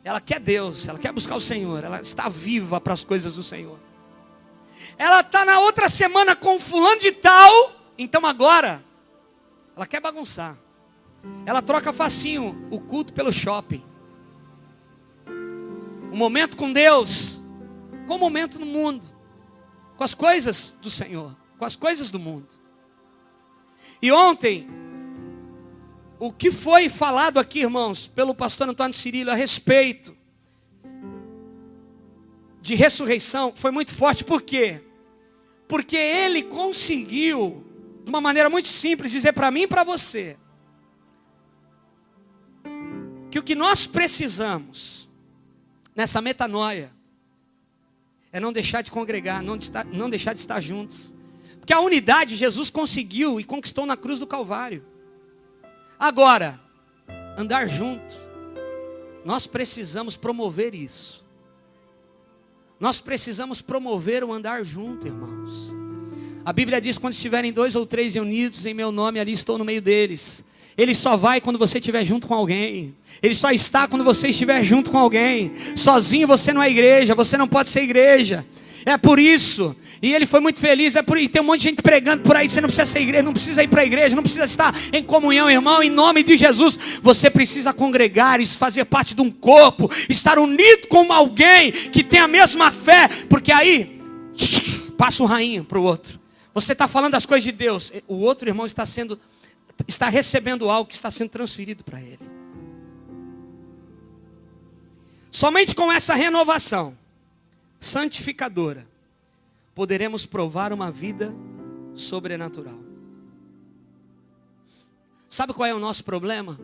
ela quer Deus, ela quer buscar o Senhor, ela está viva para as coisas do Senhor. Ela está na outra semana com fulano de tal, então agora ela quer bagunçar. Ela troca facinho o culto pelo shopping. O momento com Deus, com o momento no mundo, com as coisas do Senhor, com as coisas do mundo. E ontem, o que foi falado aqui, irmãos, pelo pastor Antônio Cirilo a respeito de ressurreição, foi muito forte. Por quê? Porque ele conseguiu, de uma maneira muito simples, dizer para mim e para você, que o que nós precisamos, nessa metanoia, é não deixar de congregar, não deixar de estar juntos. Porque a unidade Jesus conseguiu e conquistou na cruz do Calvário. Agora, andar junto, nós precisamos promover isso. Nós precisamos promover o andar junto, irmãos. A Bíblia diz: quando estiverem 2 ou 3 reunidos em meu nome, ali estou no meio deles. Ele só vai quando você estiver junto com alguém. Ele só está quando você estiver junto com alguém. Sozinho você não é igreja, você não pode ser igreja. É por isso. E ele foi muito feliz. É por isso. Tem um monte de gente pregando por aí. Você não precisa ser igreja, não precisa ir para a igreja, não precisa estar em comunhão, irmão. Em nome de Jesus, você precisa congregar e fazer parte de um corpo, estar unido com alguém que tem a mesma fé. Porque aí passa um rainho para o outro. Você está falando das coisas de Deus, o outro irmão está recebendo algo que está sendo transferido para ele. Somente com essa renovação santificadora poderemos provar uma vida sobrenatural. Sabe qual é o nosso problema?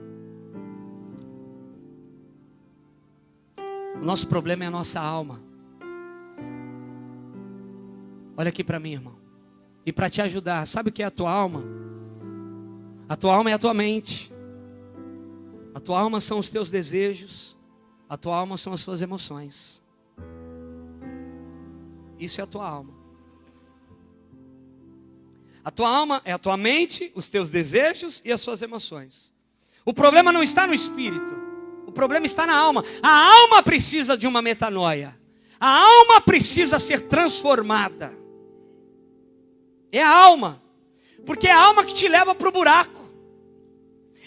O nosso problema é a nossa alma. Olha aqui para mim, irmão. E para te ajudar, sabe o que é a tua alma? A tua alma é a tua mente. A tua alma são os teus desejos. A tua alma são as suas emoções. Isso é a tua alma. A tua alma é a tua mente, os teus desejos e as suas emoções. O problema não está no espírito. O problema está na alma. A alma precisa de uma metanoia. A alma precisa ser transformada. É a alma. Porque é a alma que te leva para o buraco.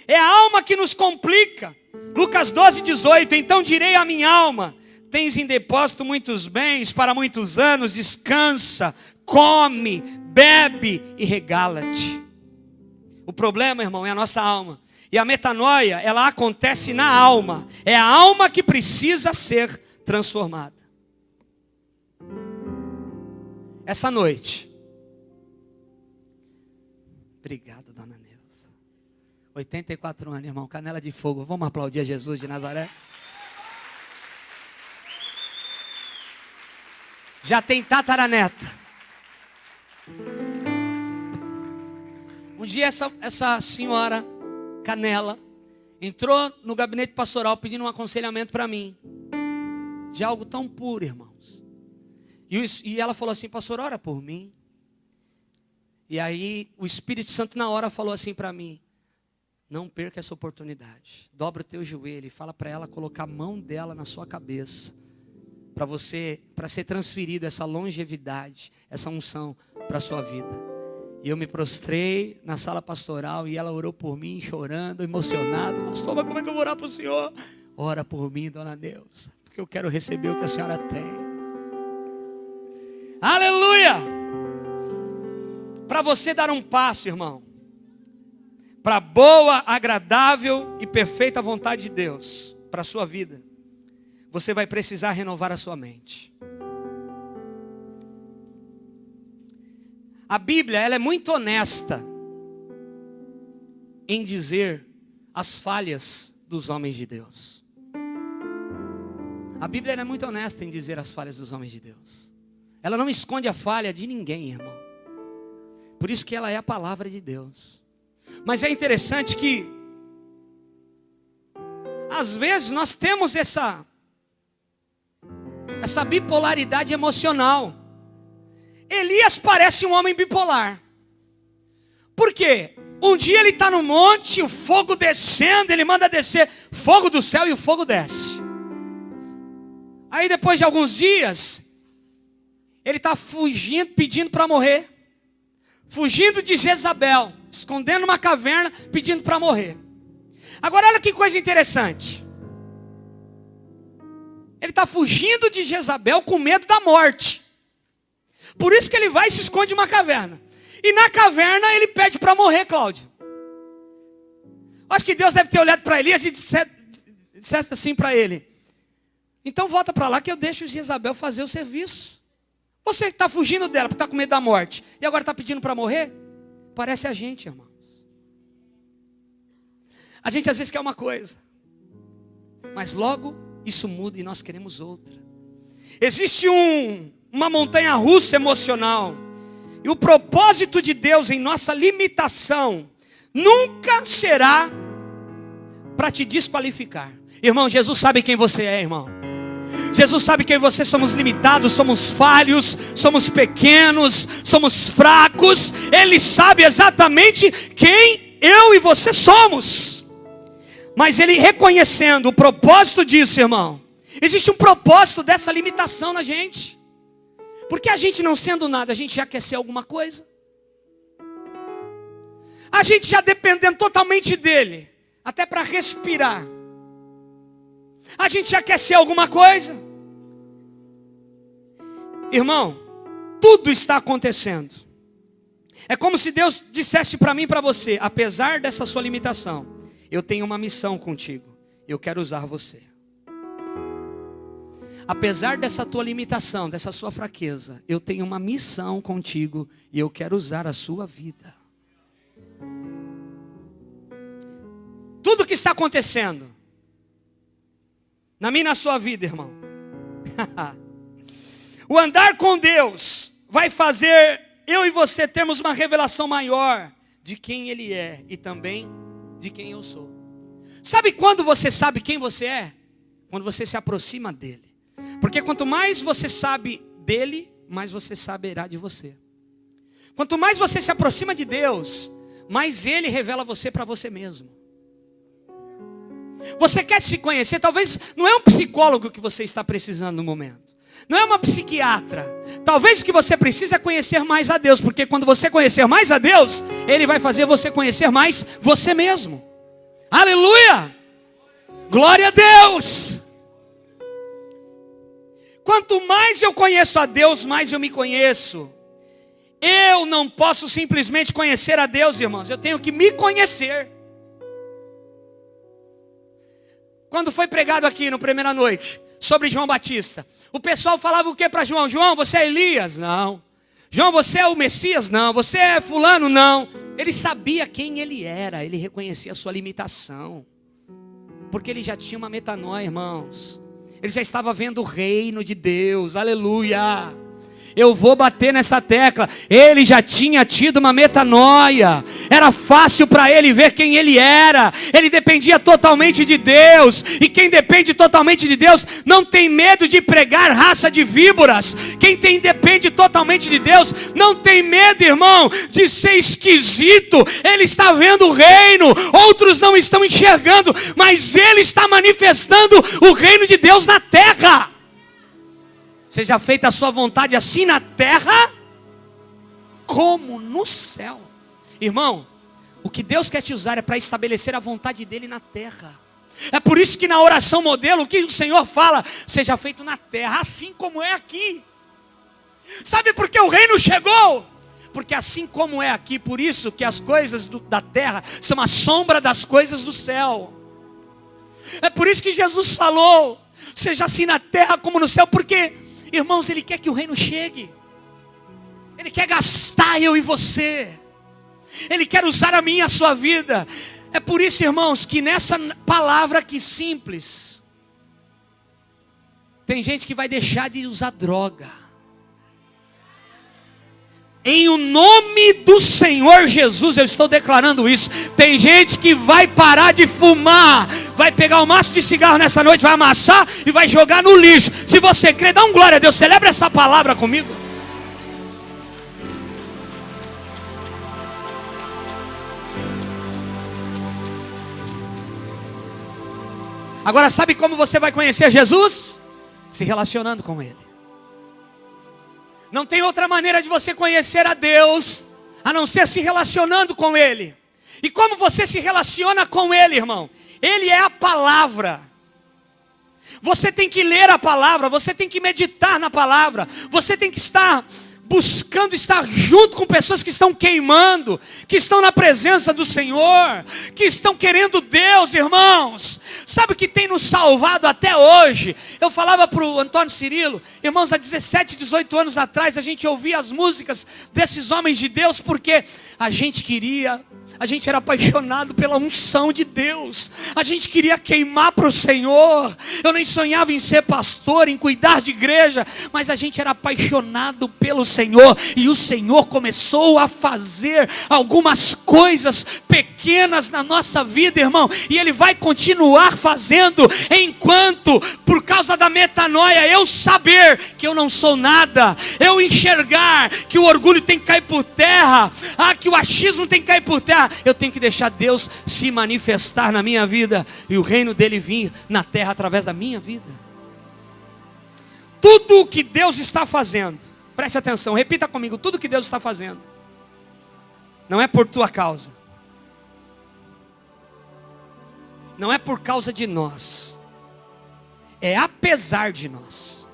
É a alma que nos complica. Lucas 12:18. Então direi à minha alma: tens em depósito muitos bens para muitos anos, descansa, come, bebe e regala-te. O problema, irmão, é a nossa alma. E a metanoia, ela acontece na alma. É a alma que precisa ser transformada. Essa noite. Obrigado, dona Neuza. 84 anos, irmão, canela de fogo. Vamos aplaudir a Jesus de Nazaré? Já tem tataraneta. Um dia essa senhora, Canela, entrou no gabinete pastoral pedindo um aconselhamento para mim. De algo tão puro, irmãos. E ela falou assim: pastor, ora por mim. E aí o Espírito Santo na hora falou assim para mim: não perca essa oportunidade. Dobra o teu joelho e fala para ela colocar a mão dela na sua cabeça, para ser transferido essa longevidade, essa unção para a sua vida. E eu me prostrei na sala pastoral e ela orou por mim, chorando, emocionado. Pastor, mas como é que eu vou orar para o senhor? Ora por mim, dona Neuza, porque eu quero receber o que a senhora tem. Aleluia! Para você dar um passo, irmão, para a boa, agradável e perfeita vontade de Deus para a sua vida, você vai precisar renovar a sua mente. A Bíblia, ela é muito honesta em dizer as falhas dos homens de Deus. A Bíblia, ela é muito honesta em dizer as falhas dos homens de Deus. Ela não esconde a falha de ninguém, irmão. Por isso que ela é a palavra de Deus. Mas é interessante que às vezes nós temos essa bipolaridade emocional. Elias parece um homem bipolar. Por quê? Um dia ele está no monte, o fogo descendo, ele manda descer fogo do céu e o fogo desce. Aí depois de alguns dias, ele está fugindo, pedindo para morrer. Fugindo de Jezabel, escondendo numa caverna, pedindo para morrer. Agora olha que coisa interessante. Ele está fugindo de Jezabel com medo da morte. Por isso que ele vai e se esconde em uma caverna. E na caverna ele pede para morrer, Cláudio. Acho que Deus deve ter olhado para Elias e dissesse assim para ele: então volta para lá que eu deixo Jezabel fazer o serviço. Você está fugindo dela porque está com medo da morte e agora está pedindo para morrer? Parece a gente, irmãos. A gente às vezes quer uma coisa, mas logo isso muda e nós queremos outra. Existe uma montanha russa emocional. E o propósito de Deus em nossa limitação nunca será para te desqualificar. Irmão, Jesus sabe quem você é, irmão. Jesus sabe que você somos limitados, somos falhos, somos pequenos, somos fracos. Ele sabe exatamente quem eu e você somos. Mas Ele reconhecendo o propósito disso, irmão, existe um propósito dessa limitação na gente. Porque a gente não sendo nada, a gente já quer ser alguma coisa. A gente já dependendo totalmente dEle, até para respirar, a gente já quer ser alguma coisa. Irmão, tudo está acontecendo. É como se Deus dissesse para mim e para você: apesar dessa sua limitação, eu tenho uma missão contigo. Eu quero usar você. Apesar dessa tua limitação, dessa sua fraqueza, eu tenho uma missão contigo e eu quero usar a sua vida. Tudo que está acontecendo na minha e na sua vida, irmão, o andar com Deus vai fazer eu e você termos uma revelação maior de quem Ele é e também de quem eu sou. Sabe quando você sabe quem você é? Quando você se aproxima dEle. Porque quanto mais você sabe dEle, mais você saberá de você. Quanto mais você se aproxima de Deus, mais Ele revela você para você mesmo. Você quer se conhecer? Talvez não é um psicólogo que você está precisando no momento. Não é uma psiquiatra. Talvez o que você precisa é conhecer mais a Deus. Porque quando você conhecer mais a Deus, Ele vai fazer você conhecer mais você mesmo. Aleluia! Glória a Deus! Quanto mais eu conheço a Deus, mais eu me conheço. Eu não posso simplesmente conhecer a Deus, irmãos. Eu tenho que me conhecer. Quando foi pregado aqui no primeira noite sobre João Batista, o pessoal falava o que para João? João, você é Elias? Não. João, você é o Messias? Não. Você é fulano? Não. Ele sabia quem ele era. Ele reconhecia a sua limitação. Porque ele já tinha uma metanoia, irmãos. Ele já estava vendo o reino de Deus. Aleluia. Eu vou bater nessa tecla. Ele já tinha tido uma metanoia. Era fácil para ele ver quem ele era. Ele dependia totalmente de Deus. E quem depende totalmente de Deus não tem medo de pregar raça de víboras. Depende totalmente de Deus não tem medo, irmão, de ser esquisito. Ele está vendo o reino. Outros não estão enxergando, mas ele está manifestando o reino de Deus na terra. Seja feita a sua vontade assim na terra como no céu. Irmão, o que Deus quer te usar é para estabelecer a vontade dele na terra. É por isso que na oração modelo, o que o Senhor fala? Seja feito na terra, assim como é aqui. Sabe por que o reino chegou? Porque assim como é aqui, por isso que as coisas da terra são a sombra das coisas do céu. É por isso que Jesus falou, seja assim na terra como no céu, porque, irmãos, Ele quer que o reino chegue. Ele quer gastar eu e você. Ele quer usar a minha e a sua vida. É por isso, irmãos, que nessa palavra aqui simples, tem gente que vai deixar de usar droga. Em o nome do Senhor Jesus, eu estou declarando isso. Tem gente que vai parar de fumar, vai pegar um maço de cigarro nessa noite, vai amassar e vai jogar no lixo. Se você crê, dá um glória a Deus, celebra essa palavra comigo. Agora sabe como você vai conhecer Jesus? Se relacionando com Ele. Não tem outra maneira de você conhecer a Deus, a não ser se relacionando com Ele. E como você se relaciona com Ele, irmão? Ele é a palavra. Você tem que ler a palavra, você tem que meditar na palavra, você tem que estar buscando estar junto com pessoas que estão queimando, que estão na presença do Senhor, que estão querendo Deus, irmãos. Sabe o que tem nos salvado até hoje? Eu falava para o Antônio Cirilo, irmãos, há 17, 18 anos atrás, a gente ouvia as músicas desses homens de Deus, porque a gente era apaixonado pela unção de Deus, a gente queria queimar para o Senhor. Eu nem sonhava em ser pastor, em cuidar de igreja, mas a gente era apaixonado pelo Senhor, e o Senhor começou a fazer algumas coisas pequenas na nossa vida, irmão, e Ele vai continuar fazendo, enquanto, por causa da metanoia, eu saber que eu não sou nada, eu enxergar que o orgulho tem que cair por terra, que o achismo tem que cair por terra, eu tenho que deixar Deus se manifestar na minha vida, e o reino dele vir na terra através da minha vida. Tudo o que Deus está fazendo, preste atenção, repita comigo, tudo o que Deus está fazendo, não é por tua causa, não é por causa de nós, é apesar de nós.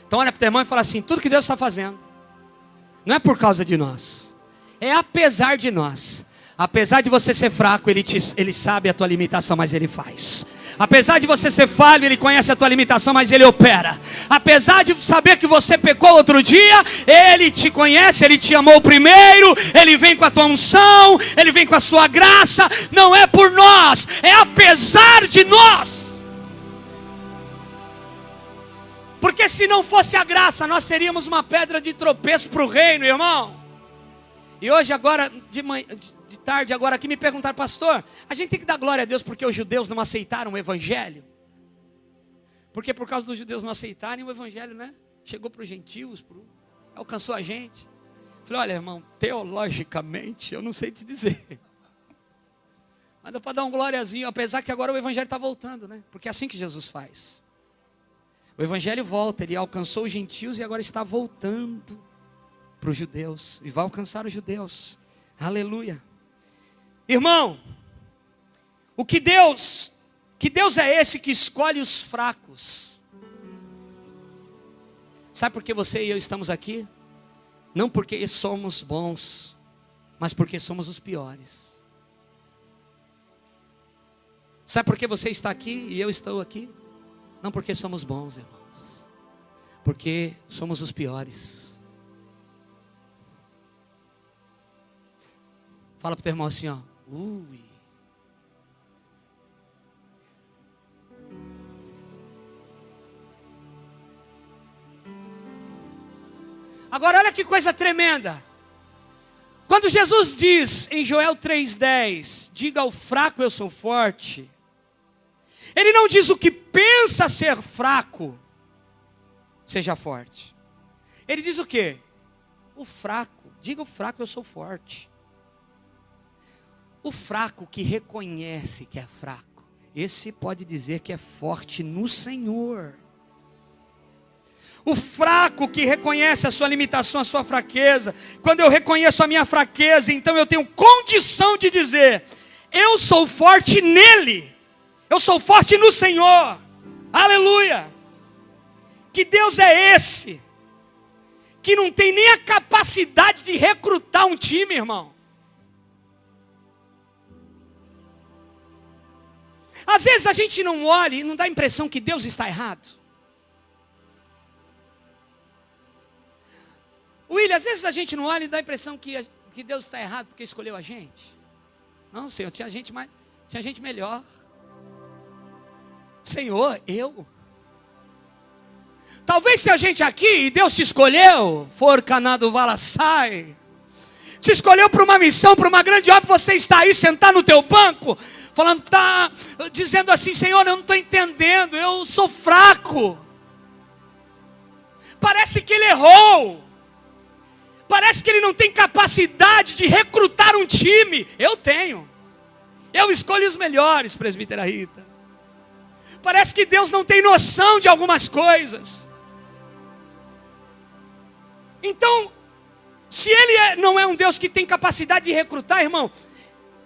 Então olha para o teu irmão e fala assim, tudo que Deus está fazendo, não é por causa de nós, é apesar de nós. Apesar de você ser fraco, Ele sabe a tua limitação, mas Ele faz. Apesar de você ser falho, Ele conhece a tua limitação, mas Ele opera. Apesar de saber que você pecou outro dia, Ele te conhece, Ele te amou primeiro, Ele vem com a tua unção, Ele vem com a sua graça. Não é por nós, é apesar de nós. Porque se não fosse a graça, nós seríamos uma pedra de tropeço para o reino, irmão. E hoje agora, de tarde agora aqui me perguntaram, pastor, a gente tem que dar glória a Deus porque os judeus não aceitaram o evangelho? Porque por causa dos judeus não aceitarem o evangelho, né? Chegou para os gentios, alcançou a gente. Falei, olha irmão, teologicamente eu não sei te dizer. Mas dá para dar um gloriazinho, apesar que agora o evangelho está voltando, né? Porque é assim que Jesus faz. O evangelho volta, ele alcançou os gentios e agora está voltando para os judeus. E vai alcançar os judeus. Aleluia. Irmão, que Deus é esse que escolhe os fracos? Sabe por que você e eu estamos aqui? Não porque somos bons, mas porque somos os piores. Sabe por que você está aqui e eu estou aqui? Não porque somos bons, irmãos, porque somos os piores. Fala para o teu irmão assim, ó. Ui. Agora olha que coisa tremenda. Quando Jesus diz em Joel 3,10, diga ao fraco eu sou forte. Ele não diz o que pensa ser fraco, seja forte. Ele diz o quê? O fraco, diga ao fraco eu sou forte. O fraco que reconhece que é fraco, esse pode dizer que é forte no Senhor. O fraco que reconhece a sua limitação, a sua fraqueza. Quando eu reconheço a minha fraqueza, então eu tenho condição de dizer, eu sou forte nele. Eu sou forte no Senhor. Aleluia. Que Deus é esse? Que não tem nem a capacidade de recrutar um time, irmão. Às vezes a gente não olha e não dá a impressão que Deus está errado. William, às vezes a gente não olha e dá a impressão que Deus está errado porque escolheu a gente. Não, Senhor, tinha gente melhor. Senhor, eu. Talvez se a gente aqui e Deus te escolheu, for canado valassai, te escolheu para uma missão, para uma grande obra, você está aí sentado no teu banco, falando, dizendo assim, Senhor, eu não estou entendendo, eu sou fraco. Parece que ele errou. Parece que ele não tem capacidade de recrutar um time. Eu tenho. Eu escolho os melhores, presbítera Rita. Parece que Deus não tem noção de algumas coisas. Então, se Ele não é um Deus que tem capacidade de recrutar, irmão,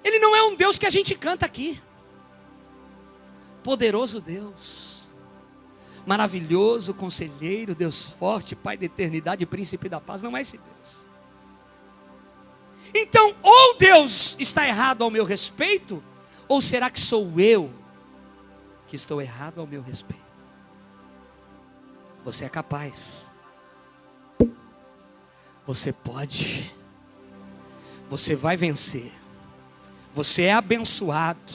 Ele não é um Deus que a gente canta aqui. Poderoso Deus. Maravilhoso, conselheiro, Deus forte, Pai da eternidade, príncipe da paz. Não é esse Deus. Então, ou Deus está errado ao meu respeito, ou será que sou eu que estou errado ao meu respeito? Você é capaz. Você pode. Você vai vencer. Você é abençoado.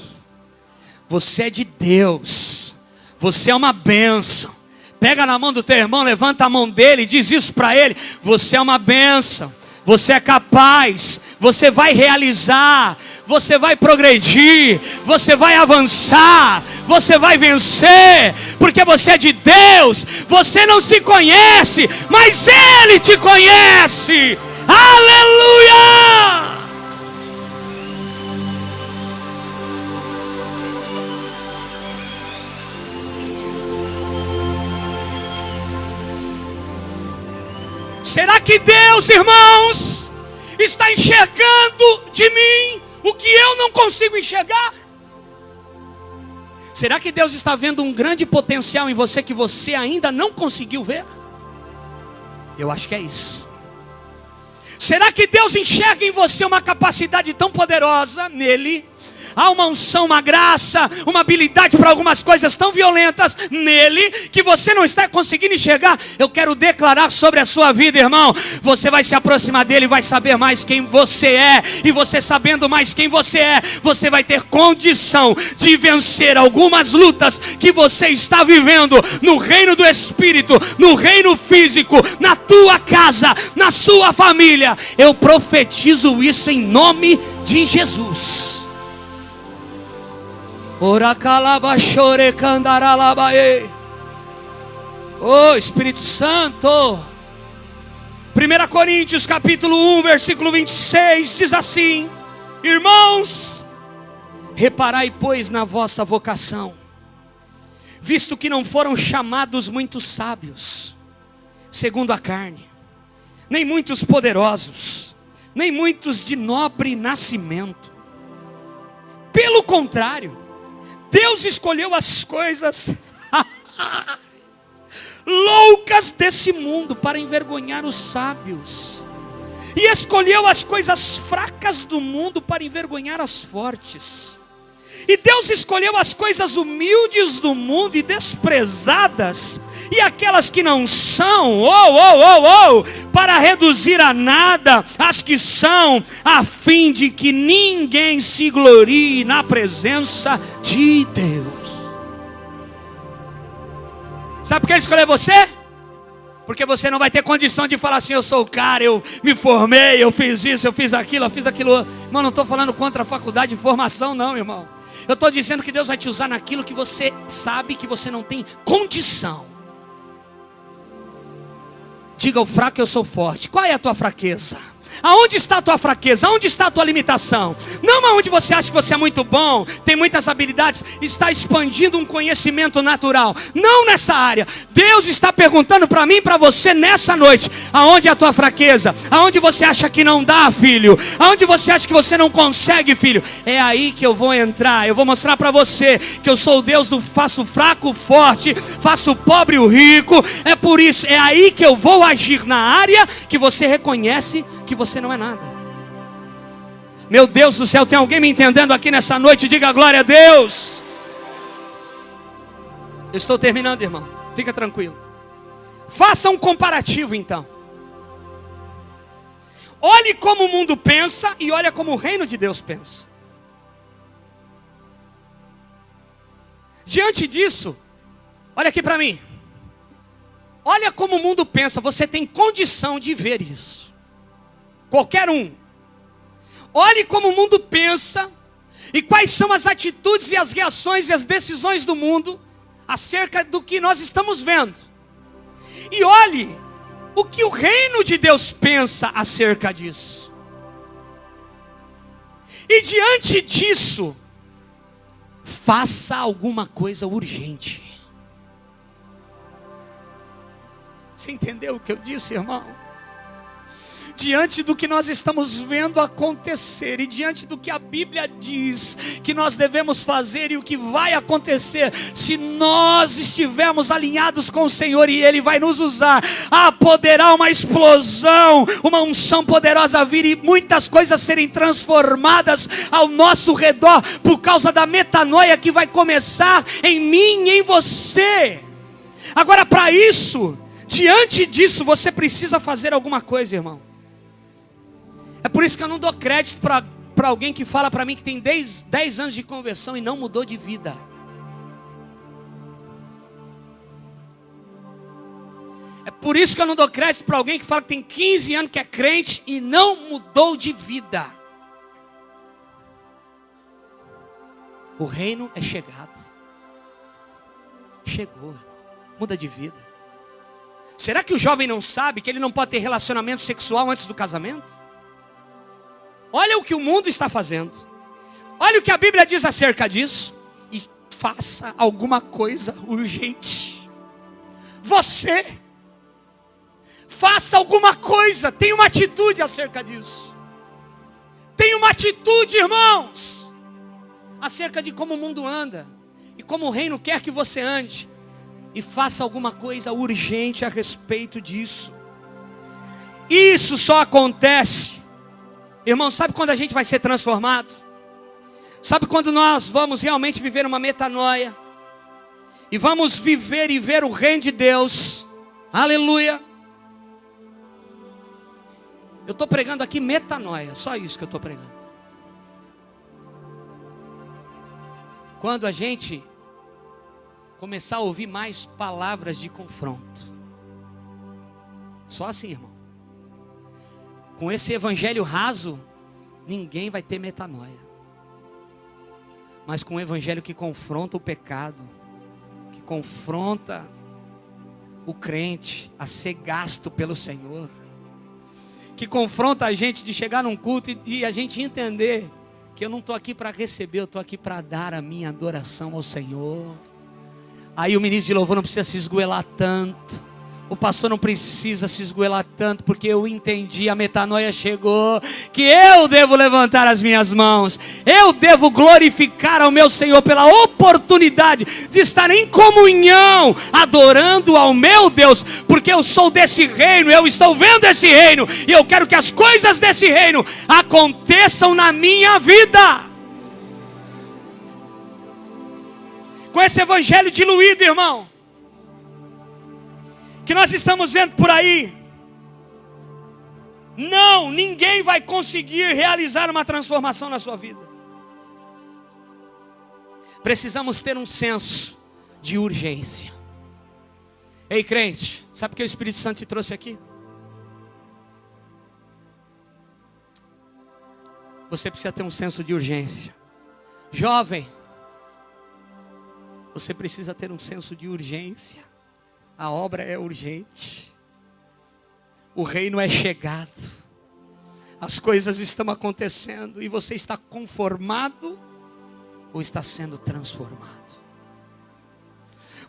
Você é de Deus. Você é uma bênção. Pega na mão do teu irmão, levanta a mão dele e diz isso para ele. Você é uma bênção. Você é capaz. Você vai realizar. Você vai progredir. Você vai avançar. Você vai vencer. Porque você é de Deus. Você não se conhece, mas Ele te conhece. Aleluia! Será que Deus, irmãos, está enxergando de mim o que eu não consigo enxergar? Será que Deus está vendo um grande potencial em você que você ainda não conseguiu ver? Eu acho que é isso. Será que Deus enxerga em você uma capacidade tão poderosa nele? Há uma unção, uma graça, uma habilidade para algumas coisas tão violentas nele, que você não está conseguindo enxergar. Eu quero declarar sobre a sua vida, irmão. Você vai se aproximar dele, vai saber mais quem você é. E você sabendo mais quem você é, você vai ter condição de vencer algumas lutas que você está vivendo no reino do Espírito, no reino físico, na tua casa, na sua família. Eu profetizo isso em nome de Jesus. Oh Espírito Santo. 1 Coríntios capítulo 1 versículo 26 diz assim: irmãos, reparai pois na vossa vocação, visto que não foram chamados muitos sábios segundo a carne, nem muitos poderosos, nem muitos de nobre nascimento. Pelo contrário, Deus escolheu as coisas loucas desse mundo para envergonhar os sábios, e escolheu as coisas fracas do mundo para envergonhar as fortes. E Deus escolheu as coisas humildes do mundo e desprezadas, e aquelas que não são, para reduzir a nada as que são, a fim de que ninguém se glorie na presença de Deus. Sabe por que Ele escolheu você? Porque você não vai ter condição de falar assim: eu sou o cara, eu me formei, eu fiz isso, eu fiz aquilo outro. Irmão, não estou falando contra a faculdade de formação não, irmão. Eu estou dizendo que Deus vai te usar naquilo que você sabe que você não tem condição. Diga ao fraco: eu sou forte. Qual é a tua fraqueza? Aonde está a tua fraqueza? Aonde está a tua limitação? Não aonde você acha que você é muito bom, tem muitas habilidades, está expandindo um conhecimento natural. Não nessa área. Deus está perguntando para mim e para você nessa noite: aonde é a tua fraqueza? Aonde você acha que não dá, filho? Aonde você acha que você não consegue, filho? É aí que eu vou entrar. Eu vou mostrar para você que eu sou o Deus do faço fraco forte, faço pobre o rico. É por isso, é aí que eu vou agir na área que você reconhece que você não é nada. Meu Deus do céu, tem alguém me entendendo aqui nessa noite? Diga glória a Deus. Eu estou terminando, irmão, fica tranquilo. Faça um comparativo então. Olhe como o mundo pensa e olha como o reino de Deus pensa. Diante disso, olha aqui para mim. Olha como o mundo pensa. Você tem condição de ver isso. Qualquer um. Olhe como o mundo pensa e quais são as atitudes e as reações e as decisões do mundo acerca do que nós estamos vendo. E olhe o que o reino de Deus pensa acerca disso. E diante disso, faça alguma coisa urgente. Você entendeu o que eu disse, irmão? Diante do que nós estamos vendo acontecer e diante do que a Bíblia diz que nós devemos fazer e o que vai acontecer, se nós estivermos alinhados com o Senhor e Ele vai nos usar, poderá uma explosão, uma unção poderosa vir e muitas coisas serem transformadas ao nosso redor por causa da metanoia que vai começar em mim e em você. Agora, para isso, diante disso, você precisa fazer alguma coisa, irmão. É por isso que eu não dou crédito para alguém que fala para mim que tem 10 anos de conversão e não mudou de vida. É por isso que eu não dou crédito para alguém que fala que tem 15 anos que é crente e não mudou de vida. O reino é chegado. Chegou. Muda de vida. Será que o jovem não sabe que ele não pode ter relacionamento sexual antes do casamento? Olha o que o mundo está fazendo. Olha o que a Bíblia diz acerca disso. E faça alguma coisa urgente. Você faça alguma coisa. Tenha uma atitude acerca disso. Tenha uma atitude, irmãos, acerca de como o mundo anda e como o reino quer que você ande. E faça alguma coisa urgente a respeito disso. Isso só acontece, irmão, sabe quando a gente vai ser transformado? Sabe quando nós vamos realmente viver uma metanoia? E vamos viver e ver o reino de Deus. Aleluia. Eu estou pregando aqui metanoia. Só isso que eu estou pregando. Quando a gente começar a ouvir mais palavras de confronto. Só assim, irmão. Com esse evangelho raso, ninguém vai ter metanoia. Mas com o evangelho que confronta o pecado, que confronta o crente a ser gasto pelo Senhor, que confronta a gente de chegar num culto e a gente entender que eu não estou aqui para receber, eu estou aqui para dar a minha adoração ao Senhor. Aí o ministro de louvor não precisa se esgoelar tanto. O pastor não precisa se esgoelar tanto, porque eu entendi, a metanoia chegou, que eu devo levantar as minhas mãos, eu devo glorificar ao meu Senhor pela oportunidade de estar em comunhão, adorando ao meu Deus, porque eu sou desse reino, eu estou vendo esse reino, e eu quero que as coisas desse reino aconteçam na minha vida. Com esse evangelho diluído, irmão, que nós estamos vendo por aí, ninguém vai conseguir realizar uma transformação na sua vida. Precisamos ter um senso de urgência. Ei, crente, Sabe por que o Espírito Santo te trouxe aqui? Você precisa ter um senso de urgência. Jovem, você precisa ter um senso de urgência. A obra é urgente. O reino é chegado. As coisas estão acontecendo. E você está conformado ou está sendo transformado?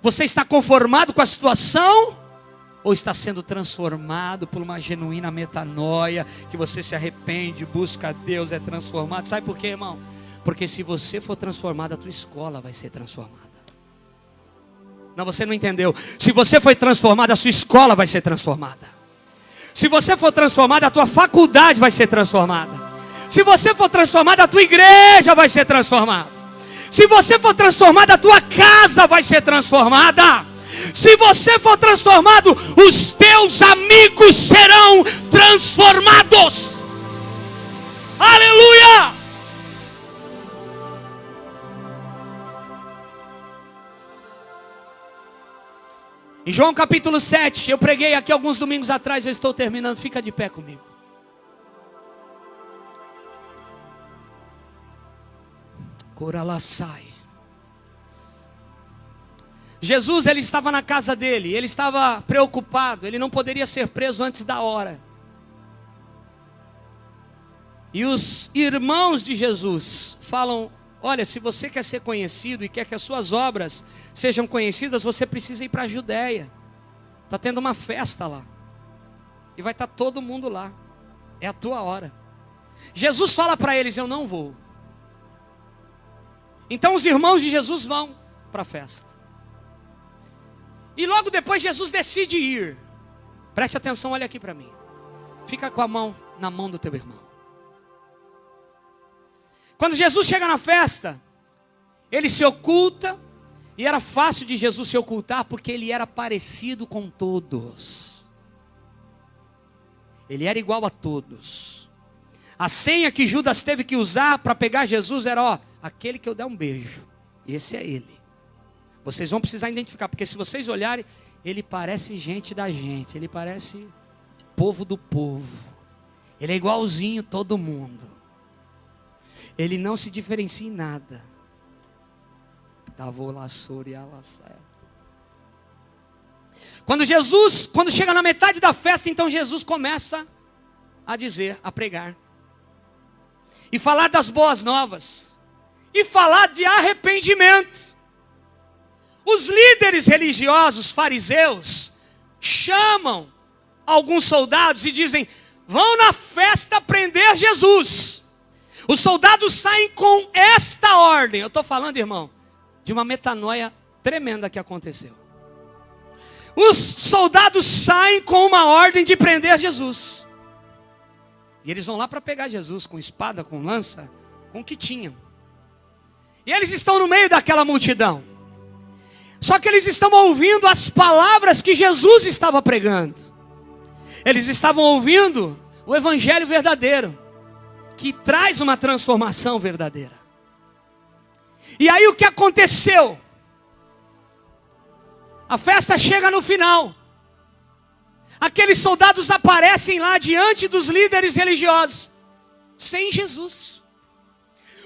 Você está conformado com a situação ou está sendo transformado por uma genuína metanoia, que você se arrepende, busca a Deus, é transformado? Sabe por quê, irmão? Porque se você for transformado, a tua escola vai ser transformada. Não, você não entendeu. Se você foi transformado, a sua escola vai ser transformada. Se você for transformado, a tua faculdade vai ser transformada. Se você for transformado, a tua igreja vai ser transformada. Se você for transformado, a tua casa vai ser transformada. Se você for transformado, os teus amigos serão transformados. Aleluia! Em João capítulo 7, eu preguei aqui alguns domingos atrás, eu estou terminando, fica de pé comigo. Coralaçai. Jesus, ele estava na casa dele, ele estava preocupado, ele não poderia ser preso antes da hora. E os irmãos de Jesus falam: olha, se você quer ser conhecido e quer que as suas obras sejam conhecidas, você precisa ir para a Judéia. Está tendo uma festa lá. E vai estar todo mundo lá. É a tua hora. Jesus fala para eles: eu não vou. Então os irmãos de Jesus vão para a festa. E logo depois Jesus decide ir. Preste atenção, olha aqui para mim. Fica com a mão na mão do teu irmão. Quando Jesus chega na festa, ele se oculta. E era fácil de Jesus se ocultar, porque ele era parecido com todos. Ele era igual a todos. A senha que Judas teve que usar para pegar Jesus era: ó, aquele que eu der um beijo, esse é ele. Vocês vão precisar identificar, porque se vocês olharem, ele parece gente da gente, ele parece povo do povo. Ele é igualzinho todo mundo. Ele não se diferencia em nada. Quando chega na metade da festa, então Jesus começa a dizer, a pregar. E falar das boas novas. E falar de arrependimento. Os líderes religiosos, fariseus, chamam alguns soldados e dizem: vão na festa prender Jesus. Os soldados saem com esta ordem. Eu estou falando, irmão, de uma metanoia tremenda que aconteceu. Os soldados saem com uma ordem de prender Jesus. E eles vão lá para pegar Jesus com espada, com lança, com o que tinham. E eles estão no meio daquela multidão. Só que eles estão ouvindo as palavras que Jesus estava pregando. Eles estavam ouvindo o evangelho verdadeiro, que traz uma transformação verdadeira. E aí o que aconteceu? A festa chega no final. Aqueles soldados aparecem lá diante dos líderes religiosos, sem Jesus.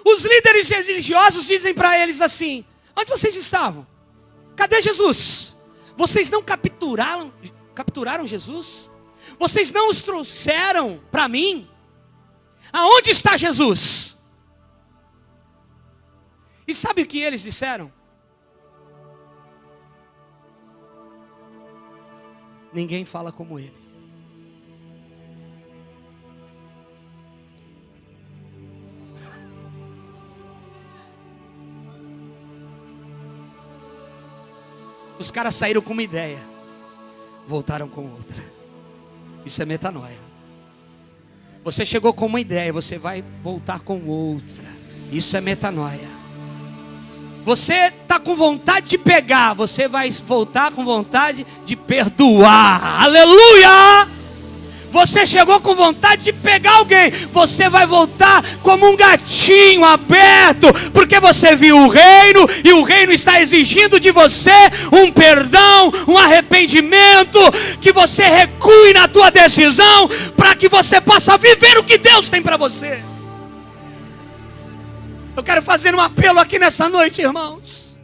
Os líderes religiosos dizem para eles assim: onde vocês estavam? Cadê Jesus? Vocês não capturaram Jesus? Vocês não os trouxeram para mim? Aonde está Jesus? E sabe o que eles disseram? Ninguém fala como ele. Os caras saíram com uma ideia, voltaram com outra. Isso é metanoia. Você chegou com uma ideia, você vai voltar com outra. Isso é metanoia. Você está com vontade de pegar, você vai voltar com vontade de perdoar. Aleluia! Você chegou com vontade de pegar alguém, você vai voltar como um gatinho aberto, porque você viu o reino, e o reino está exigindo de você um perdão, um arrependimento, que você recue na tua decisão, para que você possa viver o que Deus tem para você. Eu quero fazer um apelo aqui nessa noite, irmãos.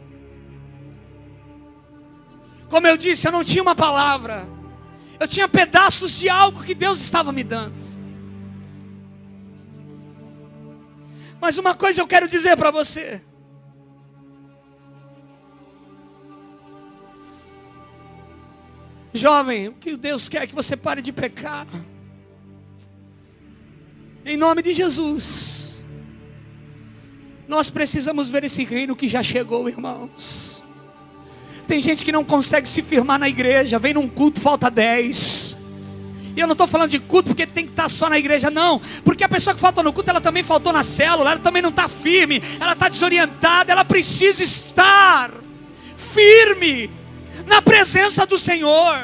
Como eu disse, eu não tinha uma palavra. Eu tinha pedaços de algo que Deus estava me dando. Mas uma coisa eu quero dizer para você. Jovem, o que Deus quer é que você pare de pecar. Em nome de Jesus. Nós precisamos ver esse reino que já chegou, irmãos. Tem gente que não consegue se firmar na igreja, vem num culto, falta 10. E eu não estou falando de culto porque tem que estar só na igreja, não. Porque a pessoa que falta no culto, ela também faltou na célula, ela também não está firme, ela está desorientada, ela precisa estar firme na presença do Senhor.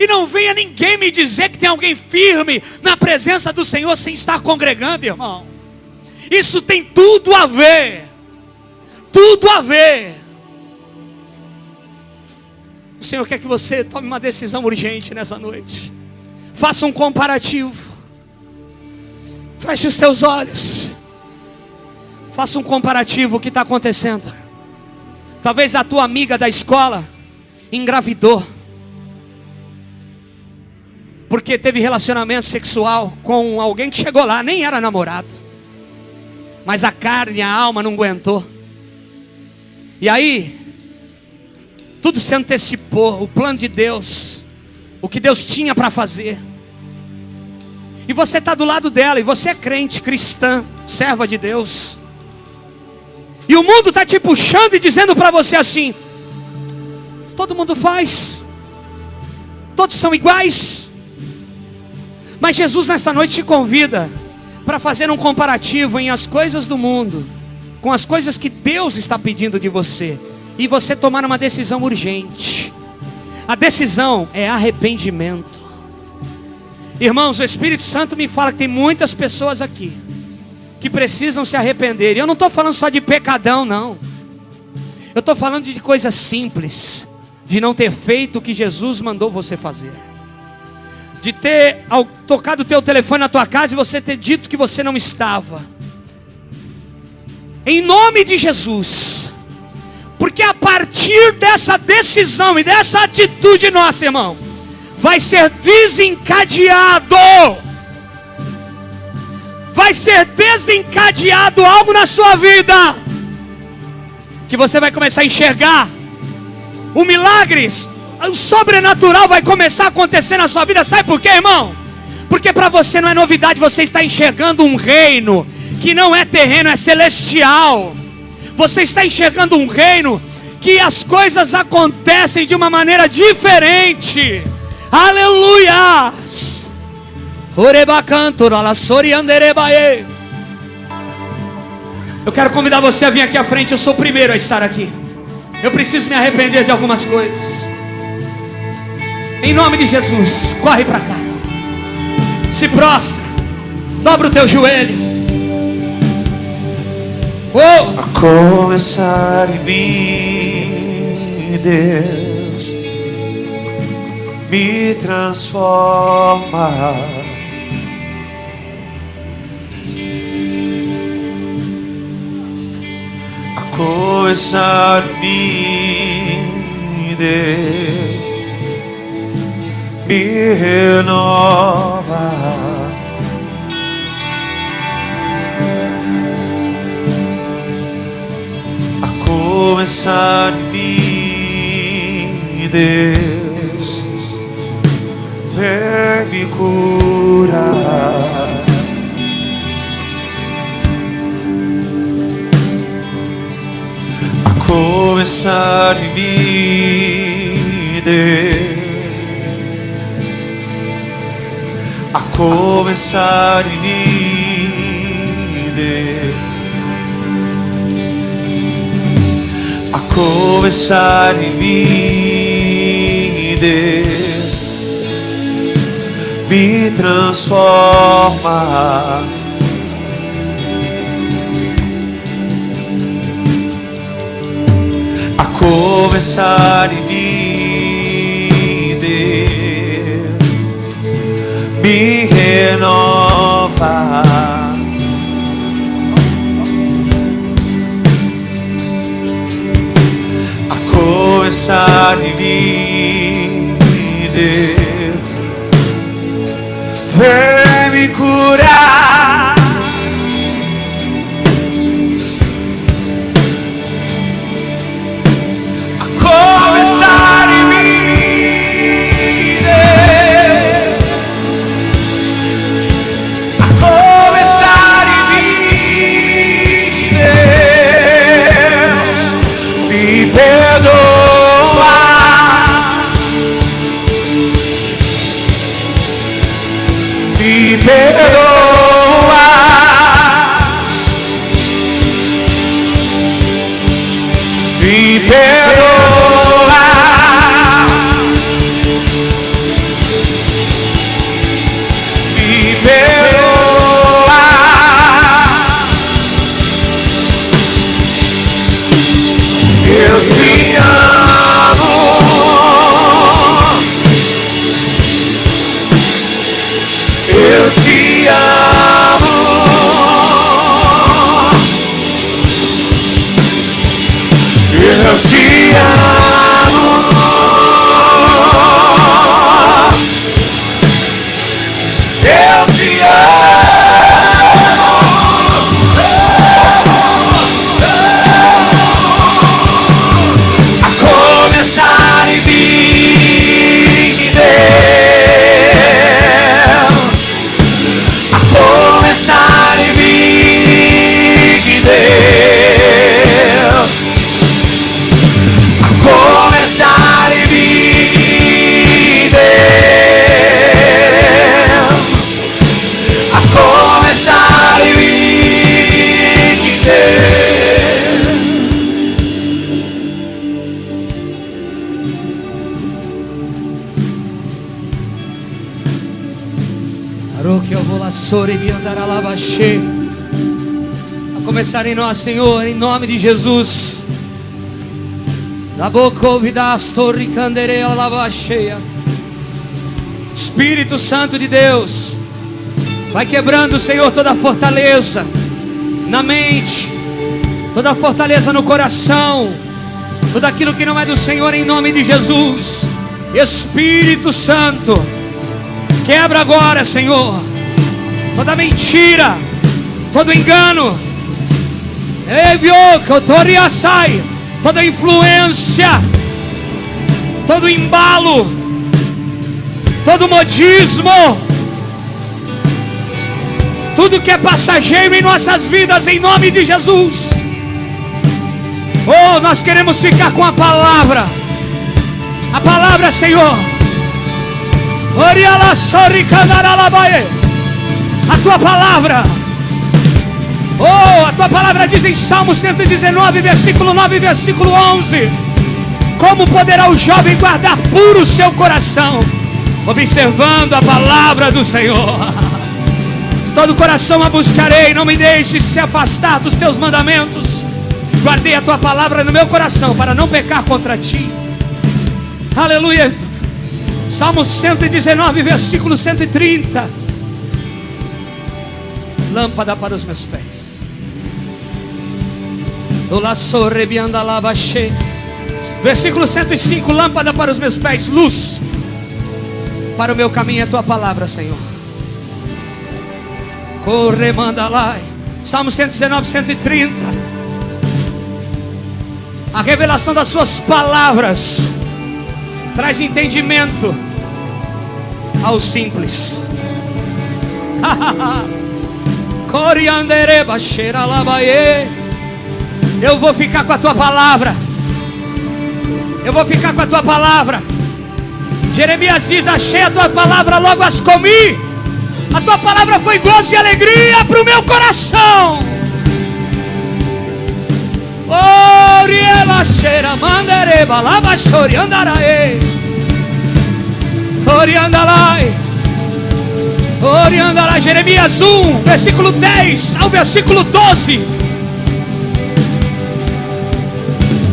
E não venha ninguém me dizer que tem alguém firme na presença do Senhor sem estar congregando, irmão. Isso tem tudo a ver. Tudo a ver. O Senhor quer que você tome uma decisão urgente nessa noite. Faça um comparativo. Feche os teus olhos. Faça um comparativo. O que está acontecendo? Talvez a tua amiga da escola engravidou, porque teve relacionamento sexual com alguém que chegou lá, nem era namorado, mas a carne, a alma não aguentou. E aí tudo se antecipou, o plano de Deus, o que Deus tinha para fazer. E você está do lado dela, e você é crente, cristã, serva de Deus. E o mundo está te puxando e dizendo para você assim: todo mundo faz, todos são iguais. Mas Jesus nessa noite te convida para fazer um comparativo em as coisas do mundo com as coisas que Deus está pedindo de você. E você tomar uma decisão urgente. A decisão é arrependimento. Irmãos, o Espírito Santo me fala que tem muitas pessoas aqui que precisam se arrepender. E eu não estou falando só de pecadão, não. Eu estou falando de coisas simples. De não ter feito o que Jesus mandou você fazer. De ter tocado o teu telefone na tua casa e você ter dito que você não estava. Em nome de Jesus. Porque a partir dessa decisão e dessa atitude nossa, irmão, vai ser desencadeado. Vai ser desencadeado algo na sua vida. Que você vai começar a enxergar. O milagre, o sobrenatural vai começar a acontecer na sua vida. Sabe por quê, irmão? Porque para você não é novidade, você está enxergando um reino que não é terreno, é celestial. Você está enxergando um reino que as coisas acontecem de uma maneira diferente. Aleluias. Eu quero convidar você a vir aqui à frente. Eu sou o primeiro a estar aqui. Eu preciso me arrepender de algumas coisas. Em nome de Jesus, corre para cá. Se prostra. Dobra o teu joelho. A começar em mim, Deus, me transforma. A começar em mim, Deus, me renova. Começar em mim, Deus, vem me curar. A começar em mim, Deus, a começar em mim, Deus. A começar em mim, Deus, me transforma. A começar em mim, Deus, me renova. A começar em mim, Deus, vem me curar. A começar em mim, Deus, a começar em mim, Deus, me perdoa. Me perdoa, me perdoa, me perdoa. Eu te amo. Eu te amo, eu te amo, eu te amo. A começar em mim, Deus, começar em mim, Deus, a começar em mim, Deus, a começar em mim, Deus. Que eu vou lá sobre e andará lá baixei. A começar em nós, Senhor, em nome de Jesus. Da boca ouvidas torre candereia lá baixeia. Espírito Santo de Deus, vai quebrando, Senhor, toda fortaleza na mente, toda fortaleza no coração, tudo aquilo que não é do Senhor, em nome de Jesus. Espírito Santo, quebra agora, Senhor, toda mentira, todo engano, toda influência, todo embalo, todo modismo, tudo que é passageiro em nossas vidas, em nome de Jesus. Oh, nós queremos ficar com a palavra, Senhor. A tua palavra, oh, a tua palavra diz em Salmo 119, versículo 9 e versículo 11: como poderá o jovem guardar puro o seu coração, observando a palavra do Senhor? De todo o coração a buscarei, não me deixes se afastar dos teus mandamentos. Guardei a tua palavra no meu coração para não pecar contra ti. Aleluia. Salmo 119, versículo 130. Lâmpada para os meus pés. Versículo 105. Lâmpada para os meus pés, luz para o meu caminho, é a tua palavra, Senhor. Corre, manda lá. Salmo 119, 130. A revelação das suas palavras traz entendimento ao simples. Eu vou ficar com a tua palavra. Eu vou ficar com a tua palavra. Jeremias diz: achei a tua palavra, logo as comi. A tua palavra foi gozo e alegria para o meu coração. Oriela cheira mandereba lava chori andarae. Oriandalai. Orianda, Jeremias 1, versículo 10 ao versículo 12.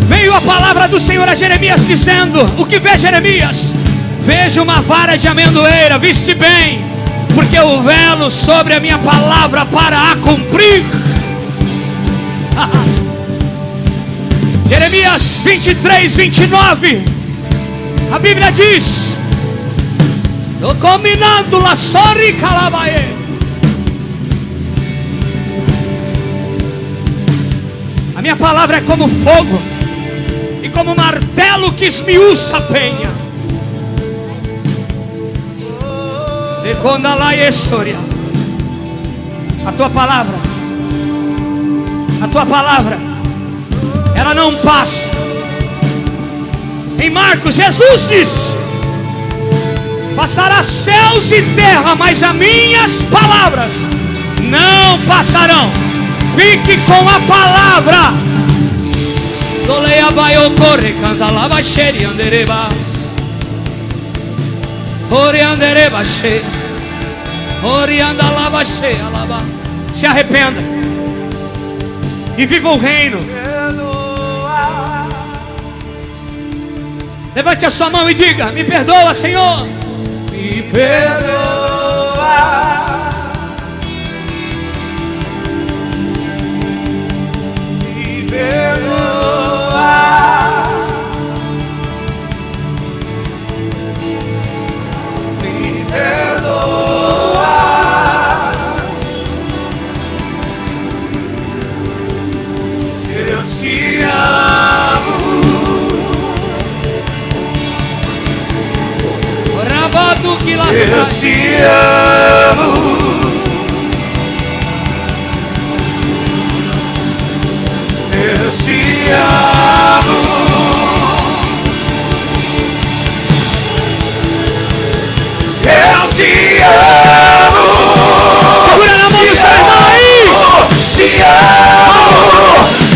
Veio a palavra do Senhor a Jeremias dizendo: o que vê Jeremias? Vejo uma vara de amendoeira, viste bem, porque eu velo sobre a minha palavra para a cumprir. Jeremias 23, 29. A Bíblia diz: tô combinando la sorri calabaê. A minha palavra é como fogo e como martelo que esmiuça a penha. E quando ela é soria, a tua palavra, ela não passa. Em Marcos, Jesus disse: passará céus e terra, mas as minhas palavras não passarão. Fique com a palavra. Doleia baio corre, canta lava cheia, anderebas. Ore andereba cheia. Ore anda lava cheia, lava. Se arrependa e viva o reino. Levante a sua mão e diga: me perdoa, Senhor. Me perdoa. Me perdoa. Me perdoa. Eu te amo. Eu te amo. Eu te amo. Eu te amo. Segura na mão do seu irmão aí. Te amo.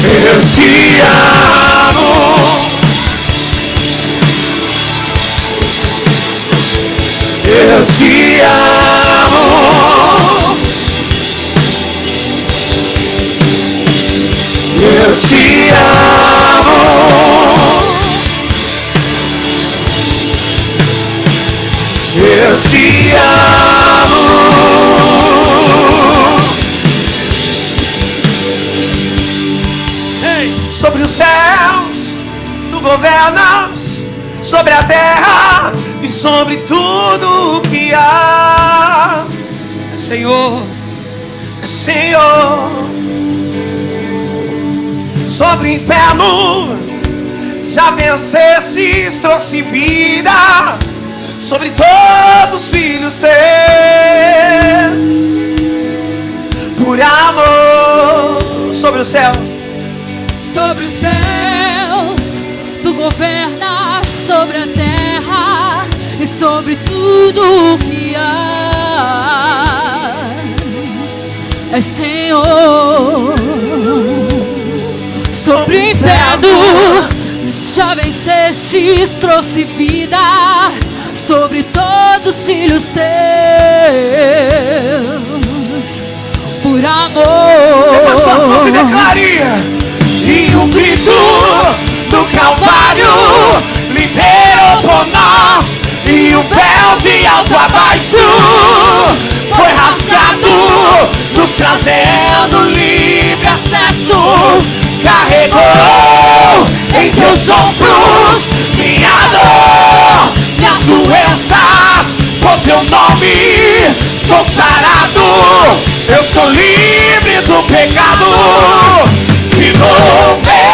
Eu te amo. Eu te amo. Eu te amo. Eu te amo. Ei. Sobre os céus tu governas, sobre a terra e sobre tudo que há. Senhor, Senhor. Sobre o inferno já vencestes, trouxe vida sobre todos os filhos teus. Por amor. Sobre o céu. Sobre os céus tu governas, sobre a terra e sobre tudo que há. É Senhor. Sobre o inferno já vencestes, trouxe vida sobre todos os filhos teus. Por amor. Levante suas mãos e declare. E o grito do Calvário liberou por nós, e o véu de alto a baixo foi rasgado, nos trazendo livre acesso. Carregou em teus ombros minha dor, minhas doenças, por teu nome sou sarado. Eu sou livre do pecado. Se no meu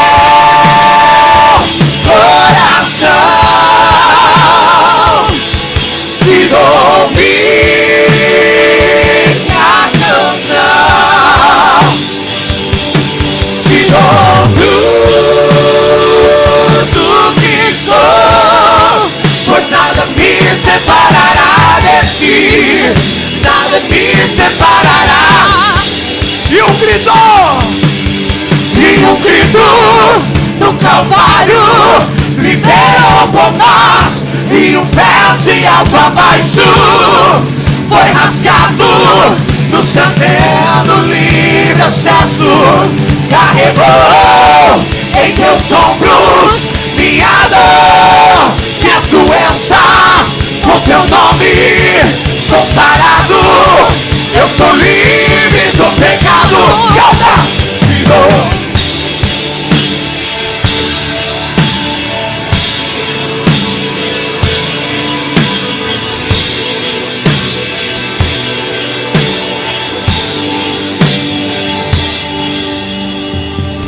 coração te dou minha canção, te dou tudo que sou, pois nada me separará de ti, nada me separará. E um grito no Calvário liberou por nós, e um véu de alto a baixo foi rasgado, nos trazendo livre acesso. Carregou em teus ombros minha dor e as doenças, com teu nome sou sarado. Eu sou livre do pecado. Canta! Tirou.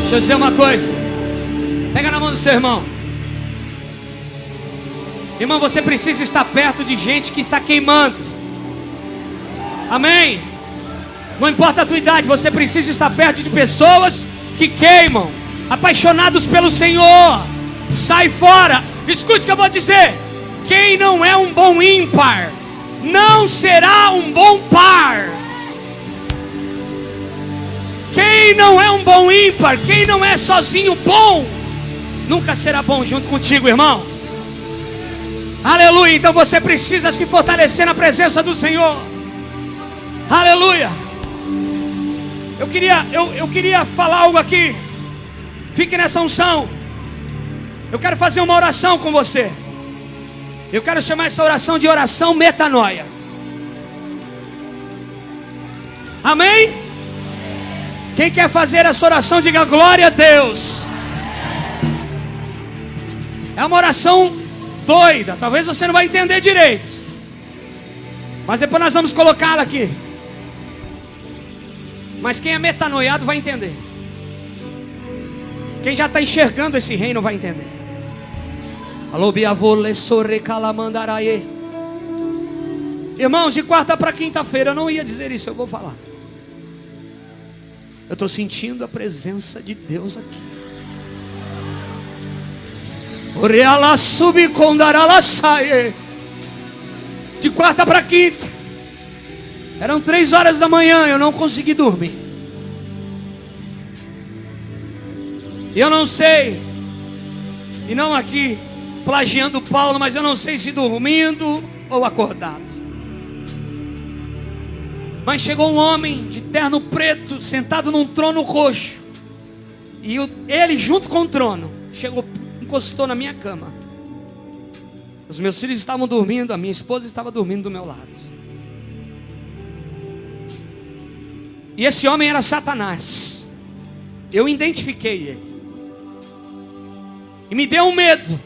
Deixa eu dizer uma coisa. Pega na mão do seu irmão. Irmão, você precisa estar perto de gente que está queimando. Amém? Não importa a tua idade, você precisa estar perto de pessoas que queimam, apaixonados pelo Senhor. Sai fora. Escute o que eu vou dizer. Quem não é um bom ímpar, não será um bom par. Quem não é um bom ímpar, quem não é sozinho bom, nunca será bom junto contigo, irmão. Aleluia. Então você precisa se fortalecer na presença do Senhor. Aleluia. Eu queria falar algo aqui. Fique nessa unção. Eu quero fazer uma oração com você. Eu quero chamar essa oração de oração metanoia. Amém? Quem quer fazer essa oração, diga glória a Deus. É uma oração doida. Talvez você não vai entender direito, mas depois nós vamos colocá-la aqui. Mas quem é metanoiado vai entender. Quem já está enxergando esse reino vai entender. Irmãos, de quarta para quinta-feira, eu não ia dizer isso, eu vou falar. Eu estou sentindo a presença de Deus aqui. De quarta para quinta, eram 3 horas da manhã, eu não consegui dormir. E eu não sei, e não aqui plagiando Paulo, mas eu não sei se dormindo ou acordado. Mas chegou um homem de terno preto, sentado num trono roxo. E ele junto com o trono, chegou, encostou na minha cama. Os meus filhos estavam dormindo, a minha esposa estava dormindo do meu lado. E esse homem era Satanás. Eu identifiquei ele. E me deu um medo,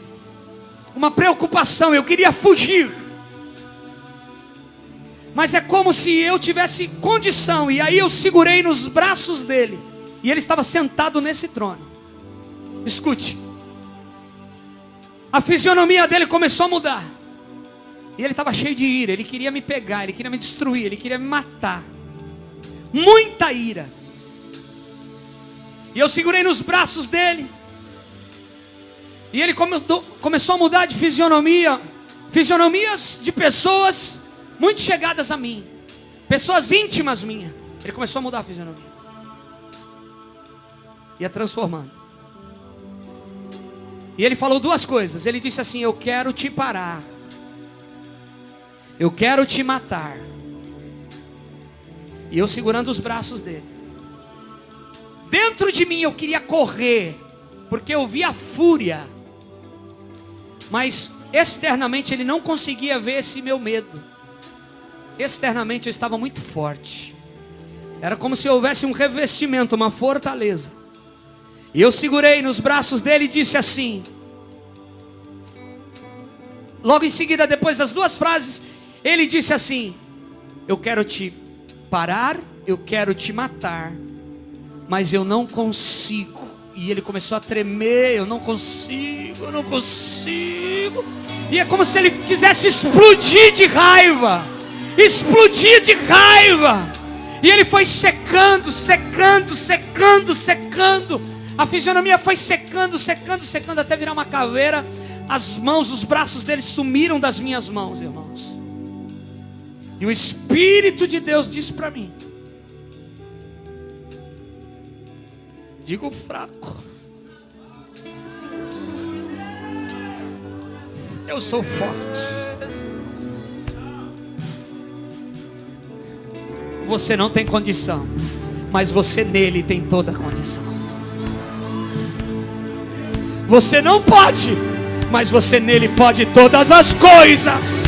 uma preocupação, eu queria fugir. Mas é como se eu tivesse condição. E aí eu segurei nos braços dele. E ele estava sentado nesse trono. Escute. A fisionomia dele começou a mudar. E ele estava cheio de ira. Ele queria me pegar, ele queria me destruir, ele queria me matar. Muita ira. E eu segurei nos braços dele. E ele começou a mudar de fisionomia. Fisionomias de pessoas muito chegadas a mim, pessoas íntimas minhas. Ele começou a mudar a fisionomia, ia transformando. E ele falou 2 coisas. Ele disse assim: eu quero te parar, eu quero te matar. E eu segurando os braços dele. Dentro de mim eu queria correr, porque eu via a fúria. Mas externamente ele não conseguia ver esse meu medo. Externamente eu estava muito forte. Era como se houvesse um revestimento, uma fortaleza. E eu segurei nos braços dele e disse assim. Logo em seguida, depois das 2 frases, ele disse assim: eu quero te parar, eu quero te matar, mas eu não consigo. E ele começou a tremer: eu não consigo, eu não consigo. E é como se ele quisesse explodir de raiva. Explodir de raiva. E ele foi secando, secando, secando, secando. A fisionomia foi secando, secando, secando, até virar uma caveira. As mãos, os braços dele sumiram das minhas mãos, irmãos. E o Espírito de Deus disse para mim: digo fraco, eu sou forte. você não tem condição, mas você nele tem toda a condição. Você não pode, mas você nele pode todas as coisas.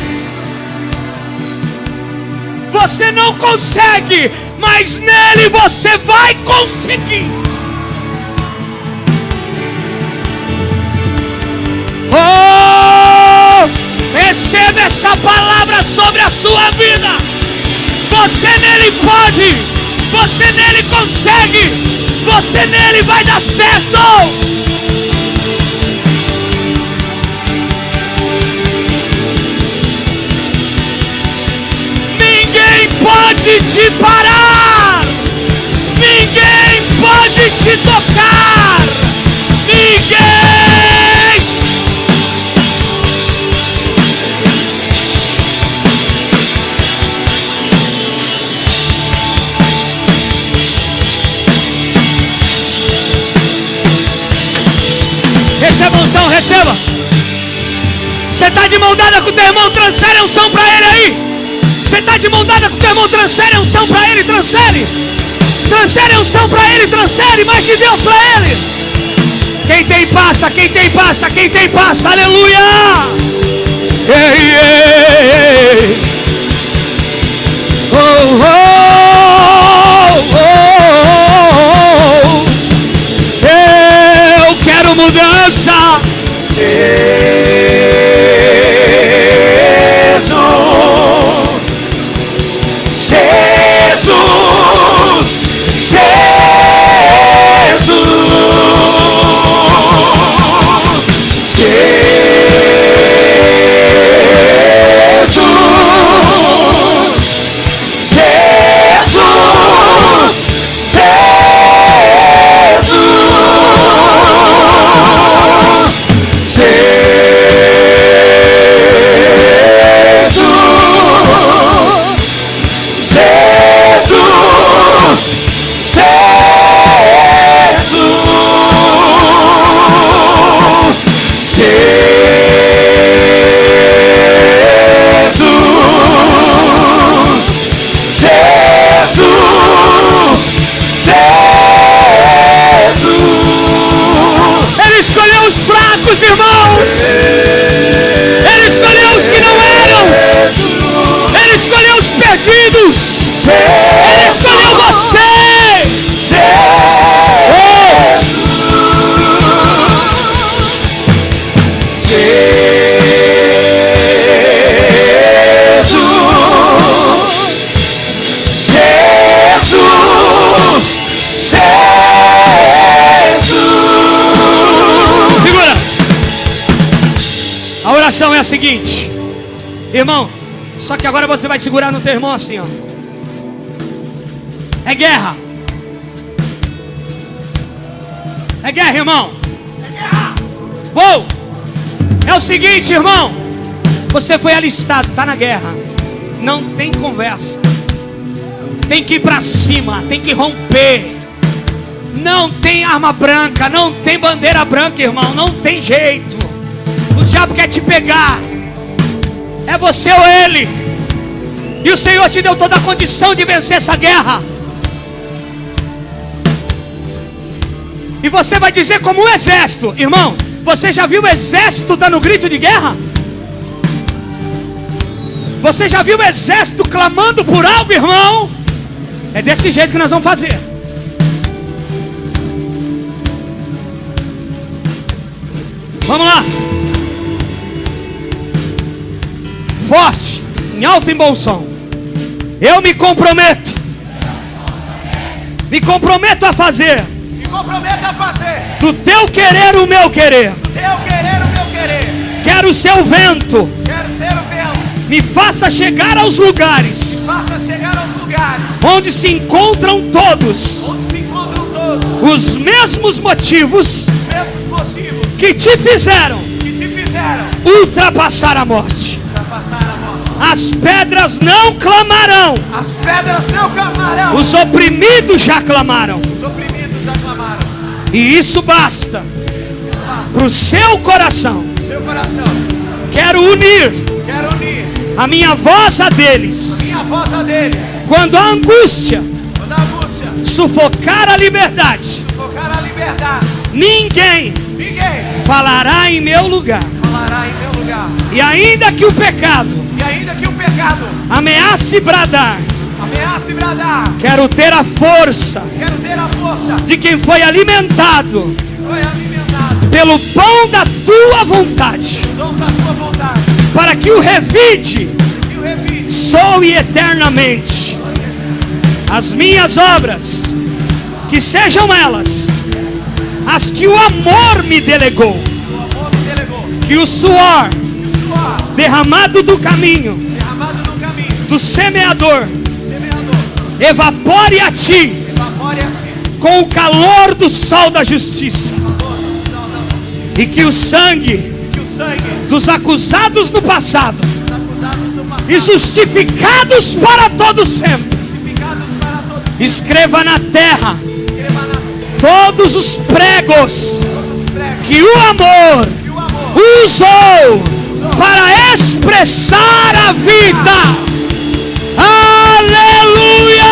Você não consegue, mas nele você vai conseguir. Oh, receba essa palavra sobre a sua vida. Você nele pode, você nele consegue, você nele vai dar certo. Ninguém pode te parar, ninguém pode te tocar, ninguém. Receba a unção, receba. Você está de mão dada com o teu irmão, transfere a unção para ele aí. Você está de mão dada com o teu irmão, transfere a unção para ele, transfere. Transfere a unção para ele, transfere mais de Deus para ele. Quem tem passa, quem tem passa, quem tem passa, aleluia. Ei, ei, ei. Oh, oh, oh, oh. Eu quero mudança. Irmãos, ele escolheu os que não eram, ele escolheu os perdidos, ele escolheu você. A oração é a seguinte, irmão, só que agora você vai segurar no teu irmão assim, ó. É guerra. É guerra, irmão. É guerra. Uou! É o seguinte, irmão, você foi alistado, tá na guerra. Não tem conversa. Tem que ir pra cima, tem que romper. Não tem arma branca, não tem bandeira branca, irmão, não tem jeito. O diabo quer te pegar. É você ou ele. E o Senhor te deu toda a condição de vencer essa guerra. E você vai dizer como um exército. Irmão, você já viu o exército dando grito de guerra? Você já viu o exército clamando por algo, irmão? É desse jeito que nós vamos fazer. Vamos lá. Forte, em alto e em bom som. Eu me comprometo. Me comprometo a fazer. Me comprometo a fazer. Do teu querer o meu querer. Teu querer o meu querer. Quero ser o vento. Quero ser o vento. Me faça chegar aos lugares. Me faça chegar aos lugares. Onde se encontram todos. Onde se encontram todos. Os mesmos motivos. Os mesmos motivos. Que te fizeram. Que te fizeram. Ultrapassar a morte. Ultrapassar a morte. As pedras não clamarão. As pedras não clamarão. Os oprimidos já clamaram. Os oprimidos já clamaram. E isso basta para o seu coração. Seu coração. Quero unir a minha voz a deles. A minha voz a dele. Quando a angústia Quando a angústia sufocar a liberdade, sufocar a liberdade, ninguém ninguém falará em meu lugar. falará em meu lugar. E ainda que o pecado E ainda que o pecado ameace bradar, ameace bradar, quero ter a força quero ter a força de quem foi alimentado que foi alimentado pelo pão da tua vontade, pelo dom da tua vontade, para que o revide que o revide soe eternamente. As minhas obras, que sejam elas as que o amor me delegou, o amor me delegou, que o suor e o suor derramado do caminho derramado no caminho do semeador do semeador evapore a ti evapore a ti, com o calor do sol da justiça, o amor do sol da justiça, e que o sangue que o sangue dos acusados no passado dos acusados do passado e justificados para todo sempre, justificados para todos, escreva na terra escreva na todos os pregos todos os pregos que o amor que o amor usou para expressar a vida. Aleluia!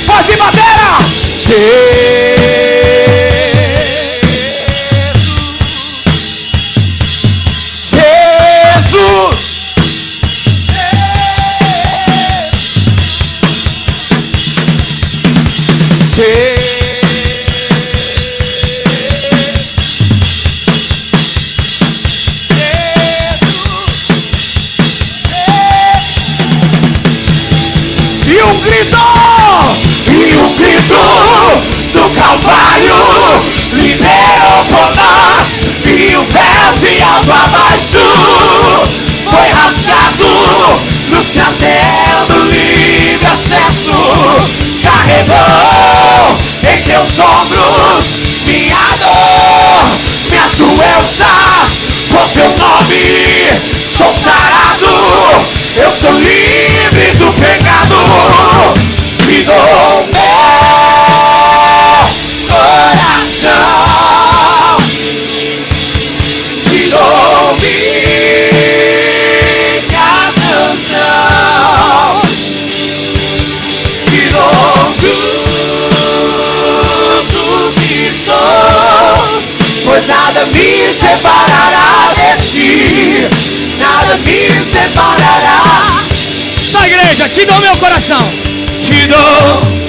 Voz de batera! Jesus! E um grito do Calvário liberou por nós, e o véu de alto a baixo foi rasgado, nos trazendo livre acesso. Carregou em teus ombros minha dor, minhas doenças, por teu nome sou sarado, eu sou livre do pecado. Te dou meu coração, te dou minha canção, te dou tudo que sou, pois nada me separará de ti, nada me separará. Só igreja, te dou meu coração. Te dou.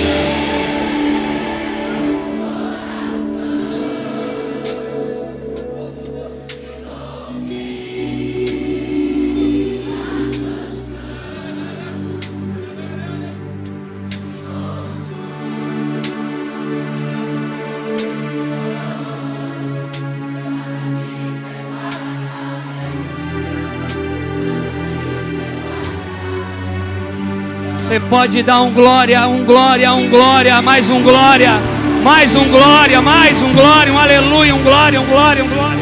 Você pode dar um glória, mais um glória, mais um glória, mais um glória, um aleluia, um glória, um glória, um glória.